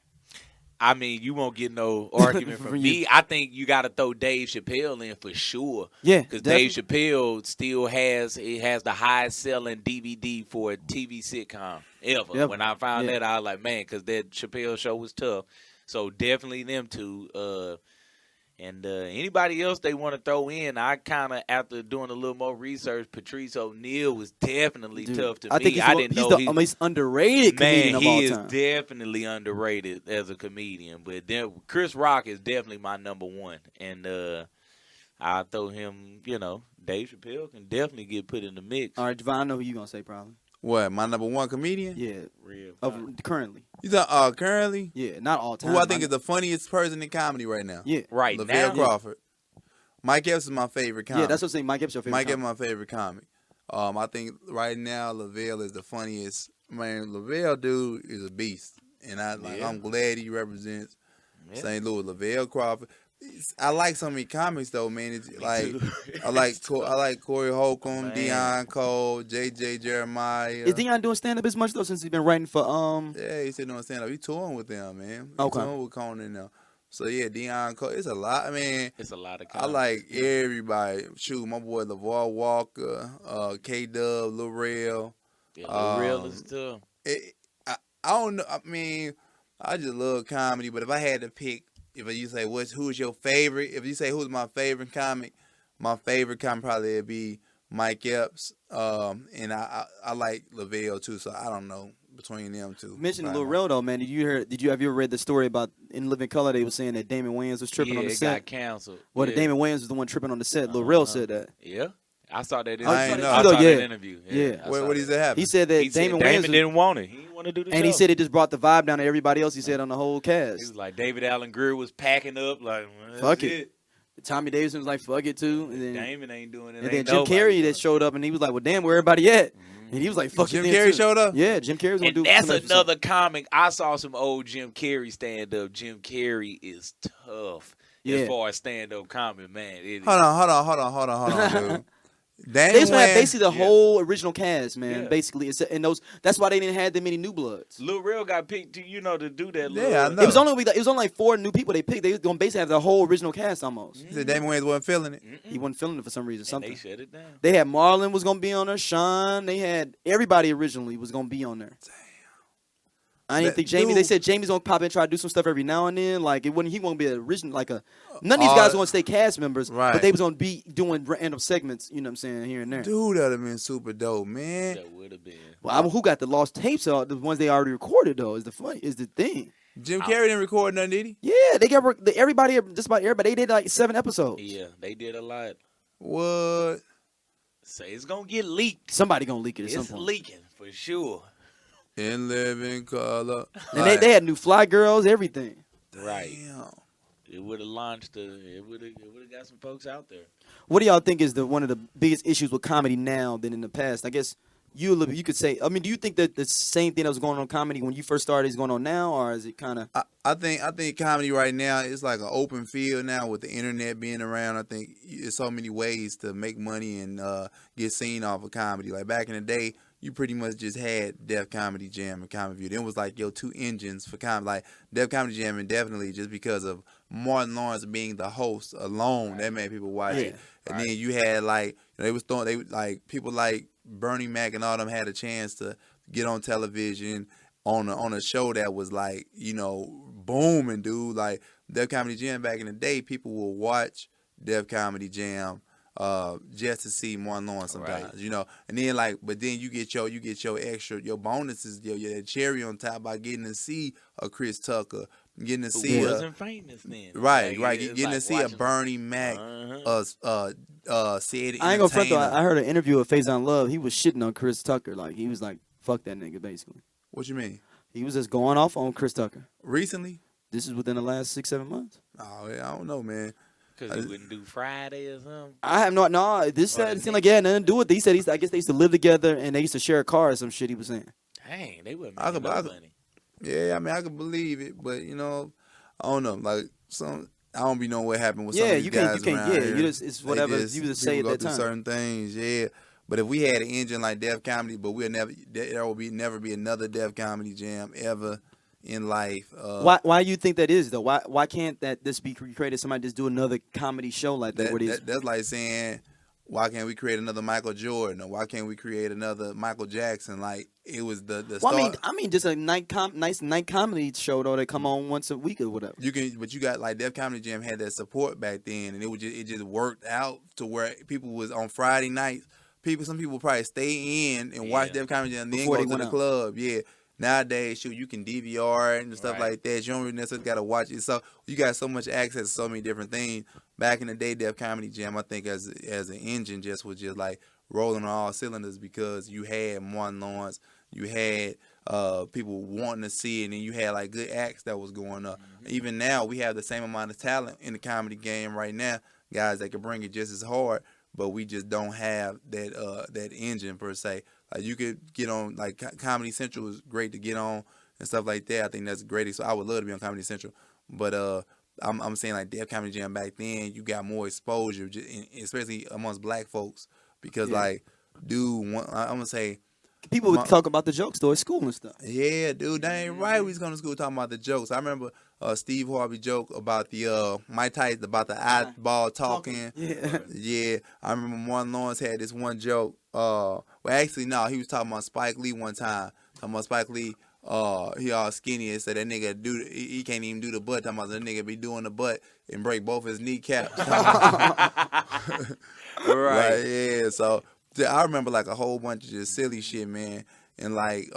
I mean, you won't get no argument from From me. you. I think you got to throw Dave Chappelle in for sure. Yeah, Because Dave Chappelle still has the highest selling DVD for a TV sitcom ever. Yep. When I found Yeah. that, I was like, man, because that Chappelle show was tough. So definitely them two. And anybody else they want to throw in, I kind of, after doing a little more research, Patrice O'Neal was definitely Dude, tough to I me. think I didn't he's know the most underrated comedian man, of he all is time. definitely underrated as a comedian. But then Chris Rock is definitely my number one, and I throw him. Dave Chappelle can definitely get put in the mix. All right, Jovan, I know who you gonna say probably. What, my number one comedian? Yeah, Real. currently. You thought, currently? Yeah, not all time. Who I think is the funniest person in comedy right now? Yeah, Right Lavelle now, Crawford. Mike Epps is my favorite comic. yeah. That's what I'm saying. Mike Epps your favorite. Mike Epps comic. my favorite comic. I think right now Lavelle is the funniest. Man, Lavelle dude is a beast, and I'm glad he represents St. Louis. Lavelle Crawford. I like some of his comics though, man. It's like I like Corey Holcomb, Man. Deion Cole, JJ Jeremiah. Is Deion doing stand up as much though since he's been writing for Yeah, he's sitting on stand up. He touring with them, man. He Okay. touring with Conan now. So yeah, Deion Cole. It's a lot. I mean, it's a lot of. I like everybody. Shoot, my boy LeVar Walker, K Dub, Lil Rel. Yeah, real is tough. I don't know. I mean, I just love comedy. But if I had to pick, if you say who's your favorite, if you say who's my favorite comic probably would be Mike Epps. And I like Lavelle too. So I don't know between them two. Mentioning Lil Rel though, man. Have you ever read the story about In Living Color? They were saying that Damon Wayans was tripping on the it set. got canceled. Well, yeah. Damon Wayans was the one tripping on the set. Lil Rel said that. Yeah, I saw that. I ain't know. I saw Yeah. that interview. Yeah. I What saw did that. that happen? He said that He said Damon Wayans Damon was, didn't want it. He didn't want to do the show. and he said it just brought the vibe down to everybody else. He said on the whole He cast. was like David Allen Greer was packing up like, well, Fuck that's it. Tommy Davidson was like, "Fuck it too," and then Damon ain't doing it. and then ain't Jim nobody Carrey doing that it. showed up, and he was like, "Well, damn, where everybody at?" And he was like, "Fuck Jim it." then, Carrey too. showed up? Yeah, Jim Carrey was gonna And do. that's some episode. another comic. I saw some old Jim Carrey stand up. Jim Carrey is tough Yeah. as far as stand up comedy, man. It is. Hold on, dude. They used to have Wayans- basically the whole original cast, man. Yeah. Basically, and that's why they didn't have that many new bloods. Lil Rel got picked to do that. Yeah, I know. It was only like 4 new people they picked. They was gonna basically have the whole original cast almost. He said Damon Wayans wasn't feeling it. He wasn't feeling it for some reason. And Something. they shut it down. They had Marlon was gonna be on there. Sean. They had everybody originally was gonna be on there. I didn't That think Jamie. dude- They said Jamie's gonna pop in and try to do some stuff every now and then. Like it wouldn't. He won't be an original. Like a none of these guys are gonna stay cast members. Right. But they was gonna be doing random segments. You know what I'm saying, here and there. Dude, that'd have been super dope, man. That would have been. Well, who got the lost tapes? Are the ones they already recorded though. Is the thing. Jim Carrey didn't record nothing, did he? Yeah, they got everybody. Just about everybody. They did like 7 episodes. Yeah, they did a lot. What? So it's gonna get leaked. Somebody gonna leak it at some It's point. leaking for sure. In living color. And they had new fly girls, everything. Right. Damn. it would have launched it would have got some folks out there. What do y'all think is one of the biggest issues with comedy now than in the past? I guess you could say. I mean, do you think that the same thing that was going on in comedy when you first started is going on now, or is it kind of? I think comedy right now is like an open field now with the internet being around. I think there's so many ways to make money and get seen off of comedy. Like back in the day, you pretty much just had Def Comedy Jam and Comedy View. Then it was like your two engines for comedy. Like Def Comedy Jam, and definitely just because of Martin Lawrence being the host alone, that made people watch it. And then you had like people like Bernie Mac and all them had a chance to get on television on a show that was like, booming, dude. Like Def Comedy Jam back in the day, people will watch Def Comedy Jam just to see Martin Lawrence sometimes, and then but then you get your extra, your bonuses, your cherry on top by getting to see a Chris Tucker, getting to see wasn't famous then. Right, getting to see a Bernie Mac, said I ain't gonna front though. I heard an interview with Faison Love. He was shitting on Chris Tucker. Like he was like, "Fuck that nigga," basically. What you mean? He was just going off on Chris Tucker. Recently? This is within the last 6-7 months. Oh, yeah, I don't know, man. Because he wouldn't do Friday or something? I have no. This it seemed like it had nothing to do with it. He said I guess they used to live together and they used to share a car or some shit he was saying. Dang, they wouldn't make no money. Yeah, I mean, I could believe it, but, I don't know. Like, I don't be knowing what happened with some of these guys around here. It's whatever you just say at that time. Certain things, yeah. But if we had an engine like Def Comedy, but there will never be another Def Comedy Jam ever in life. Why you think that is though? Why can't this be recreated? Somebody just do another comedy show like that? That's like saying, why can't we create another Michael Jordan, or why can't we create another Michael Jackson? Like it was the well, start. I mean, just a nice night comedy show though that come on once a week or whatever. But you got like Def Comedy Jam had that support back then, and it just worked out to where people was on Friday nights. Some people probably stay in and watch Def Comedy Jam and then go to the club. Yeah. Nowadays, you can DVR it and stuff like that. You don't really necessarily got to watch it. So you got so much access to so many different things. Back in the day, Def Comedy Jam, I think as an engine was just like rolling on all cylinders because you had Martin Lawrence, you had people wanting to see it, and then you had like good acts that was going up. Mm-hmm. Even now, we have the same amount of talent in the comedy game right now, guys that can bring it just as hard, but we just don't have that engine per se. Like you could get on, like Comedy Central is great to get on and stuff like that. I think that's great. So I would love to be on Comedy Central. But I'm saying like Def Comedy Jam back then, you got more exposure, especially amongst black folks, because I'm gonna say people would talk about the jokes though at school and stuff. Yeah, dude, that ain't right. We was going to school talking about the jokes. I remember Steve Harvey joke about the Mike Tyson about the eyeball talking. Yeah. I remember Martin Lawrence had this one joke. Well, actually, no, he was talking about Spike Lee one time. Talking about Spike Lee, he all skinny and said that nigga he can't even do the butt. Talking about that nigga be doing the butt and break both his kneecaps. Right. Like, yeah. So I remember like a whole bunch of just silly shit, man. And like,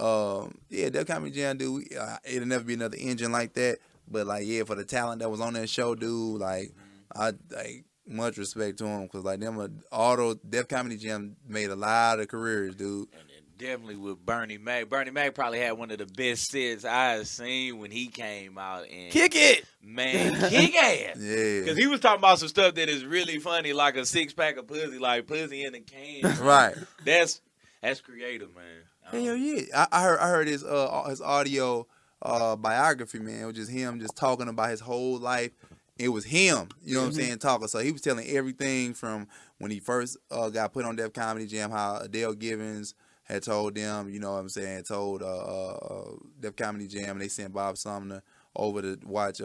Def Comedy Jam, dude, it'll never be another engine like that. But like, yeah, for the talent that was on that show, dude, like, I like much respect to him because like Def Comedy Jam made a lot of careers, dude. And definitely with Bernie Mac. Bernie Mac probably had one of the best sets I have seen when he came out. And kick it, man, kick ass. Yeah, because he was talking about some stuff that is really funny, like a 6-pack of pussy, like pussy in a can. Right. That's creative, man. Hell yeah. I heard his audio biography, man. It was just him just talking about his whole life. It was him, you know what I'm saying, talking. So he was telling everything from when he first got put on Def Comedy Jam, how Adele Givens had told them, you know what I'm saying, told Def Comedy Jam, and they sent Bob Sumner over to watch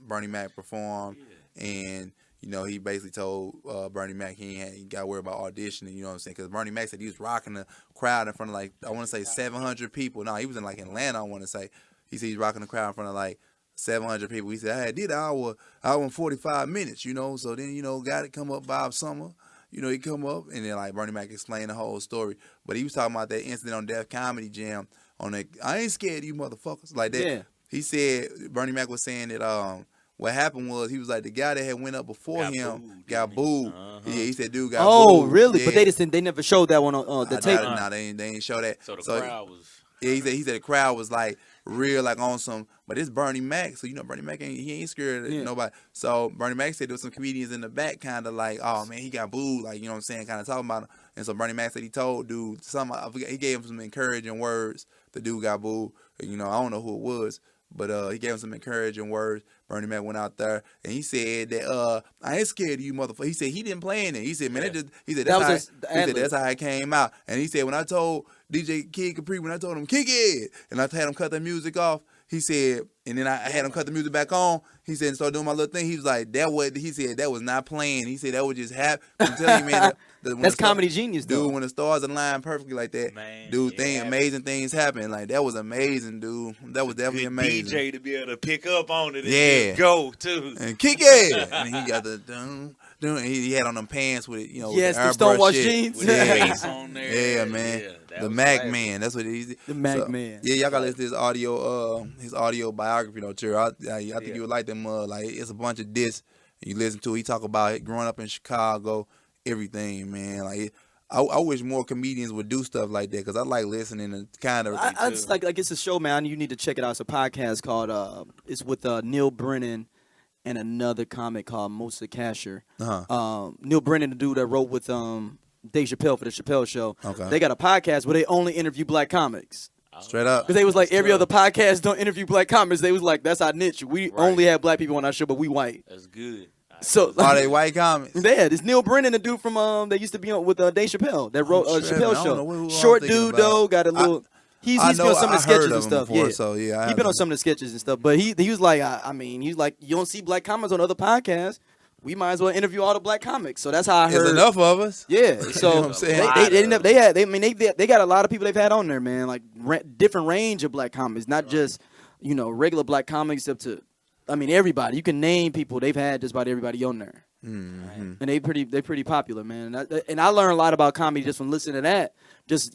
Bernie Mac perform. Yeah. And, you know, he basically told Bernie Mac he got to worry about auditioning, you know what I'm saying, because Bernie Mac said he was rocking the crowd in front of, like, I want to say 700 people. No, he was in, like, Atlanta, I want to say. He said he's rocking the crowd in front of, like, 700 people. He said, I did an hour and 45 minutes, you know. So then, you know, got to come up Bob Summer. You know, he come up, and then, like, Bernie Mac explained the whole story. But he was talking about that incident on Def Comedy Jam. I ain't scared of you motherfuckers. Like that. Yeah. He said, Bernie Mac was saying that what happened was, he was like, the guy that had went up before him got booed. Yeah, he said, dude got booed. Oh, really? Yeah. But they never showed that one on the tape. No, they ain't show that. So the crowd was... Yeah, he said the crowd was like real, like on some. But it's Bernie Mac, so you know Bernie Mac ain't scared of nobody. So Bernie Mac said there was some comedians in the back, kind of like, oh man, he got booed, like you know what I'm saying, kind of talking about him. And so Bernie Mac said he told dude I forget, he gave him some encouraging words. The dude got booed. You know, I don't know who it was, but he gave him some encouraging words. Bernie Mac went out there and he said that I ain't scared of you, motherfucker. He said he didn't play in it. He said, man, that's how it came out. And he said when I told DJ Kid Capri, when I told him kick it, and I had him cut the music off. He said, and then I had him cut the music back on. He said, and started doing my little thing. He was like, he said that was not playing. He said that would just happen. I'm telling you, man, that's comedy genius, dude. When the stars align perfectly like that, man, dude, amazing things happen. Like that was amazing, dude. That was definitely amazing. DJ to be able to pick up on it, and just go too, and kick it. And he got the and he had on them pants with the the Stonewash jeans, with the face on there. Yeah, man. The Mac Man, that's what he's. The Mac Man. Yeah, y'all gotta listen to his audio biography, Terrell. I think you would like them. Like it's a bunch of discs. You listen to it. He talk about it growing up in Chicago, everything, man. Like I wish more comedians would do stuff like that because I like listening and kind of. I just like it's a show, man. You need to check it out. It's a podcast called it's with Neil Brennan and another comic called Musa Kasher. Neil Brennan, the dude that wrote with Dave Chappelle for the Chappelle Show. Okay. They got a podcast where they only interview black comics. Straight up. Because they was like, every other podcast don't interview black comics. They was like, that's our niche. We only have black people on our show, but we white. That's good. So are they white comics? Yeah, this Neil Brennan, the dude from that used to be on with Dave Chappelle that wrote Chappelle Show. Short dude though, got a little. He's been on some of the sketches and stuff. Before, so yeah, he's been on some of the sketches and stuff. But he was like, I mean, he's like, you don't see black comics on other podcasts. We might as well interview all the black comics. So that's how I heard. There's enough of us. Yeah. So you know what I'm saying? they got a lot of people they've had on there, man. Like different range of black comics, not just regular black comics up to, I mean, everybody. You can name people they've had just about everybody on there. Mm-hmm. And they pretty popular, man. And I learned a lot about comedy just from listening to that.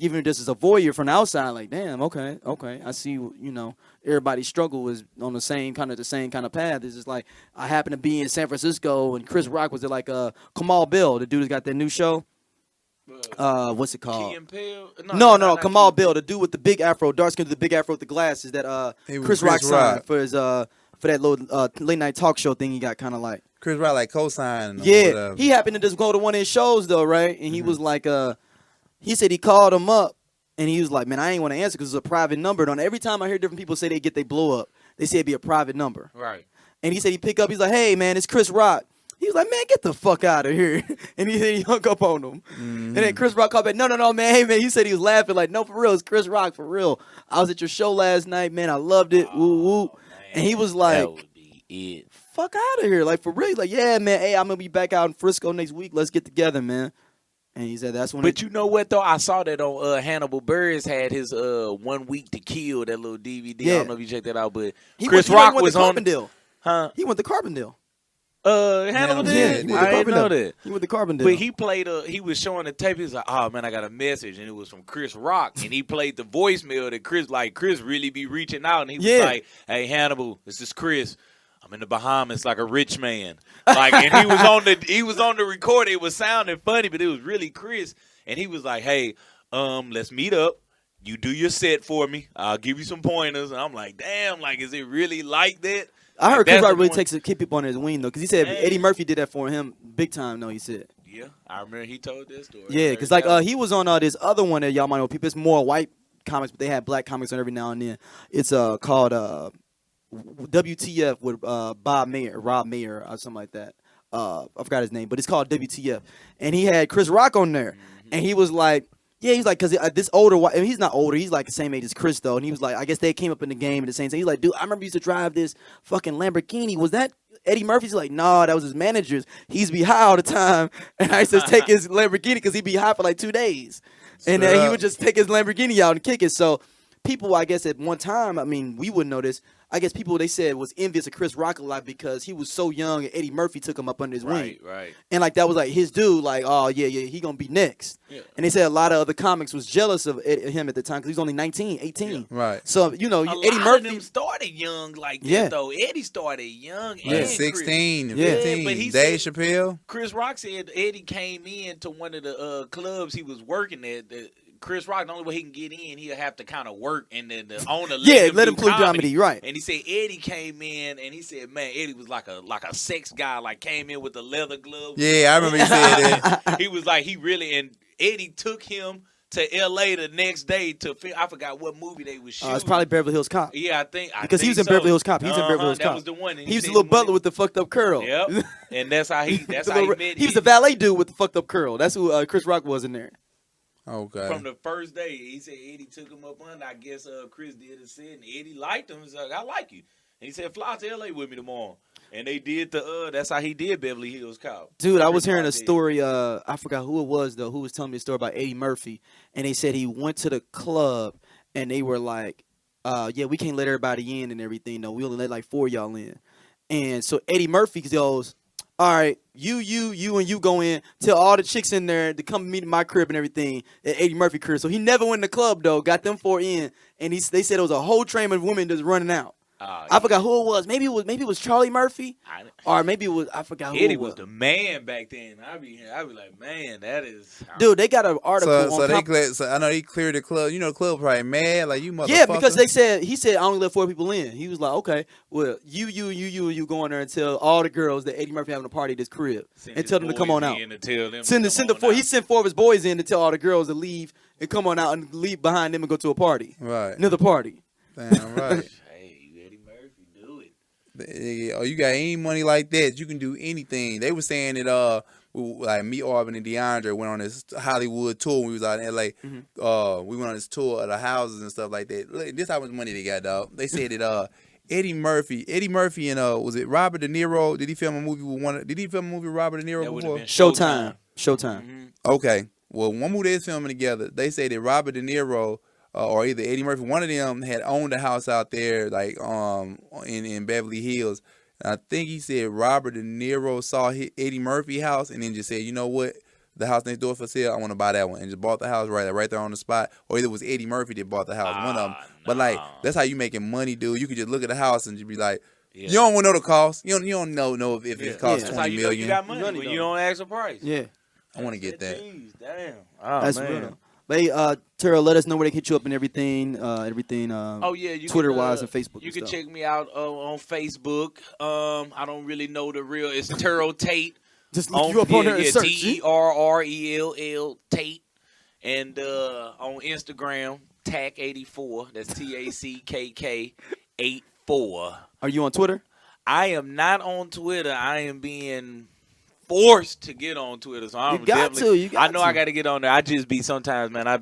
Even just as a voyeur from the outside, like, damn, okay, I see. Everybody's struggle is on the same kind of path. It's just like I happen to be in San Francisco, and Chris Rock was there, like Kamal Bill, the dude who's got that new show. What's it called? Key and Peele? No, Kamal Bill, the dude with the big afro, dark skin with the big afro with the glasses that Chris Rock signed for his for that little late night talk show thing he got, kind of like. Chris Rock like co-signed. Yeah, he happened to just go to one of his shows though, right? And he was like, he said he called him up, and he was like, man, I ain't want to answer because it's a private number. And every time I hear different people say they get they blow up, they say it'd be a private number. Right. And he said he pick up, he's like, hey man, it's Chris Rock. He was like, man, get the fuck out of here. And he hung up on him. And then Chris Rock called back, no, man, hey, man. He said he was laughing like, no, for real, it's Chris Rock, for real. I was at your show last night, man. I loved it. Woo, woo. Man, and he was like, that would be it. Fuck out of here. Like, for real. He's like, yeah, man, hey, I'm going to be back out in Frisco next week. Let's get together, man. And he said that's when. But you know what though? I saw that on Hannibal Buress had his 1 Week to Kill, that little DVD. Yeah. I don't know if you checked that out, but Chris Rock was on Carbondale. Huh? He went to Carbondale. Hannibal did. I didn't know that. He went to Carbondale. But he played he was showing the tape. He was like, oh man, I got a message, and it was from Chris Rock, and he played the voicemail that Chris really be reaching out, and he was like, hey Hannibal, this is Chris. I'm in the Bahamas like a rich man. Like, and he was on the record. It was sounding funny, but it was really Chris. And he was like, hey, let's meet up. You do your set for me. I'll give you some pointers. And I'm like, damn, like, is it really like that? I heard Chris Rock really takes to keep people on his wing, though, because he said Eddie Murphy did that for him big time, though, he said. Yeah, I remember he told that story. Yeah, because, he was on this other one that y'all might know. People, it's more white comics, but they have black comics on every now and then. It's called WTF with Rob Mayer or something like that. I forgot his name, but it's called WTF. And he had Chris Rock on there. And he was like, yeah, he's like, because this older, I mean, he's not older, he's like the same age as Chris, though. And he was like, I guess they came up in the game at the same time. He's like, dude, I remember you used to drive this fucking Lamborghini. Was that Eddie Murphy's? Like, nah, that was his manager's. He's be high all the time. And I used to take his Lamborghini because he'd be high for like 2 days. And then he would just take his Lamborghini out and kick it. So people, I guess, at one time, I mean, we wouldn't know this. I guess people, they said, was envious of Chris Rock a lot because he was so young and Eddie Murphy took him up under his wing. Right. And, like, that was, like, his dude, like, oh, yeah, he going to be next. Yeah. And they said a lot of other comics was jealous of him at the time because he was only 19, 18. Yeah. Right. So, Eddie Murphy. Of them started young like that, though. Eddie started young. And 16 and 15. But he Dave Chappelle. Chris Rock said Eddie came in to one of the clubs he was working at. Chris Rock, the only way he can get in, he'll have to kind of work, and then the owner let him do play comedy, right? And he said Eddie came in, and he said, man, Eddie was like a sex guy, like came in with the leather glove. Yeah, I remember he said that. He was like, and Eddie took him to L.A. the next day to film. I forgot what movie they was shooting. It's probably Beverly Hills Cop. Yeah, I think because he was in Beverly Hills Cop. He's in Beverly Hills Cop. That was the one. He was the little butler with the fucked up curl. Yep, and that's how he met. He was the valet dude with the fucked up curl. That's who Chris Rock was in there. Okay. From the first day, he said Eddie took him up under. I guess Chris did a set, and Eddie liked him. He's like, I like you. And he said, fly to L.A. with me tomorrow. And they did that's how he did Beverly Hills Cop. Dude, I was hearing a story, I forgot who it was, though, who was telling me a story about Eddie Murphy. And they said he went to the club, and they were like, yeah, we can't let everybody in and everything. No, we only let like 4 of y'all in. And so Eddie Murphy goes, all right, you, and you go in. Tell all the chicks in there to come meet in my crib and everything at Eddie Murphy crib. So he never went in the club, though, got them 4 in. And they said it was a whole train of women just running out. I forgot who it was. Maybe it was Charlie Murphy, or maybe it was I forgot who Eddie it was. The man back then. I'd be like, man, that is. Dude, they got an article. So I know he cleared the club. You know, the club probably mad like you motherfucker. Yeah, because he said I only let 4 people in. He was like, okay, well, you go in there and tell all the girls that Eddie Murphy having a party at his crib and tell them to come on out. Send the 4. He sent 4 of his boys in to tell all the girls to leave and come on out and leave behind them and go to a party. Right. Another party. Damn right. Oh, you got any money like that, you can do anything. They were saying that like me, Auburn, and DeAndre went on this Hollywood tour when we was out in L.A. Mm-hmm. We went on this tour of the houses and stuff like that. Look, this how much money they got, dog. They said that Eddie Murphy and was it Robert De Niro? Did he film a movie with Robert De Niro before? Showtime. Mm-hmm. Okay. Well, one movie they was filming together, they say that Robert De Niro or either Eddie Murphy, one of them had owned a house out there, like in Beverly Hills. And I think he said Robert De Niro saw Eddie Murphy house and then just said, you know what, the house next door for sale, I want to buy that one, and just bought the house right there on the spot. Or either it was Eddie Murphy that bought the house, one of them. But like that's how you making money, dude. You could just look at the house and just be like, you don't want to know the cost. You don't know if it costs $20 million. You got money when you don't ask the price. Yeah, I want to get that. Jeez, damn. Oh, that's man. real. Hey, Terrell, let us know where they hit you up and everything. Twitter-wise and Facebook. You can check me out on Facebook. I don't really know the real. It's Terrell Tate. Just look you up on there and search. Terrell Tate. And on Instagram, TACK84. That's TACKK 84. Are you on Twitter? I am not on Twitter. I am being forced to get on Twitter, so I'm I know I got to get on there. I just be sometimes, man. I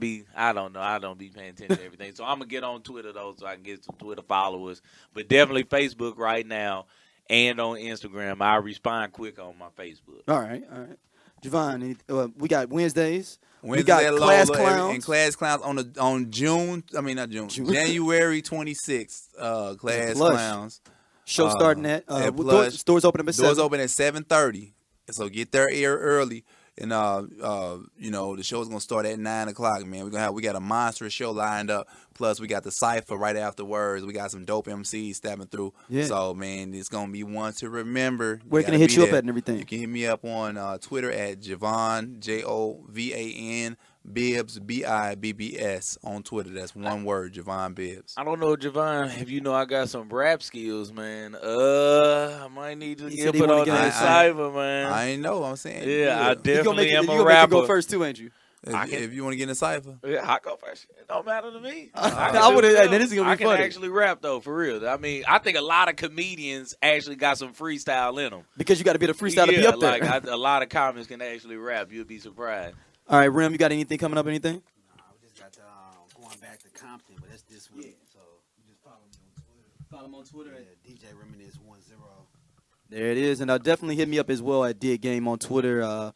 don't know. I don't be paying attention to everything, so I'm gonna get on Twitter though, so I can get some Twitter followers. But definitely Facebook right now, and on Instagram. I respond quick on my Facebook. All right. Jovan, we got Wednesdays. We got Class Clowns. And Class Clowns on January 26th. Class Clowns. Show starting at stores open at 7. Doors open at 7:30. So get there early, and the show's gonna start at 9 o'clock. Man, we got a monstrous show lined up. Plus, we got the cipher right afterwards. We got some dope MCs stepping through. Yeah. So man, it's gonna be one to remember. Where can they hit you up at and everything? You can hit me up on Twitter at Jovan Jovan Bibbs Bibbs on Twitter. That's one word, Jovan Bibbs. I don't know, Jovan, if you know I got some rap skills, man. I might need to get put on that cipher, man. I ain't know. I'm saying. Yeah, I definitely am a rapper. You gonna go first too, ain't you? If you want to get in a cipher. Yeah, I go first. It don't matter to me. I would have. This is gonna be funny. I can actually rap though, for real. I mean, I think a lot of comedians actually got some freestyle in them. Because you got to be the freestyle to be up there. Like a lot of comics can actually rap. You'll be surprised. All right, Rem, you got anything coming up? Anything? No, we just got going back to Compton, but that's this week. So you just follow me on Twitter. Follow him on Twitter. Yeah, DJ Reminisce 10. There it is, and definitely hit me up as well at Dig Game on Twitter.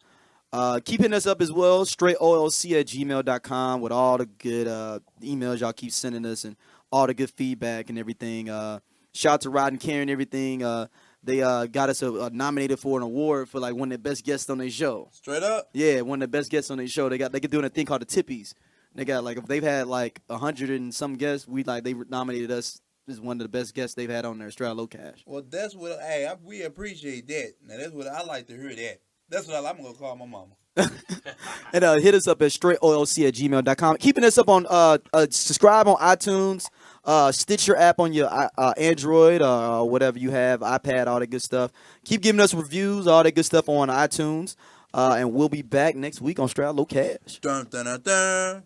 Keep hitting us up as well, straightolc@gmail.com with all the good emails y'all keep sending us and all the good feedback and everything. Shout out to Rod and Karen and everything. They got us nominated for an award for like one of the best guests on their show. Straight up? Yeah, one of the best guests on their show. They doing a thing called the Tippies. They got like, if they've had like 100 and some guests, they nominated us as one of the best guests they've had on there, Straight Outta Locash. Well, that's what we appreciate that. Now that's what I like to hear that. That's what I'm gonna call my mama. And hit us up at straightolc@gmail.com. Keeping us up on subscribe on iTunes, Stitcher app on your Android, whatever you have, iPad, all that good stuff. Keep giving us reviews, all that good stuff on iTunes. And we'll be back next week on Straight Outta Locash. Dun, dun, dun, dun.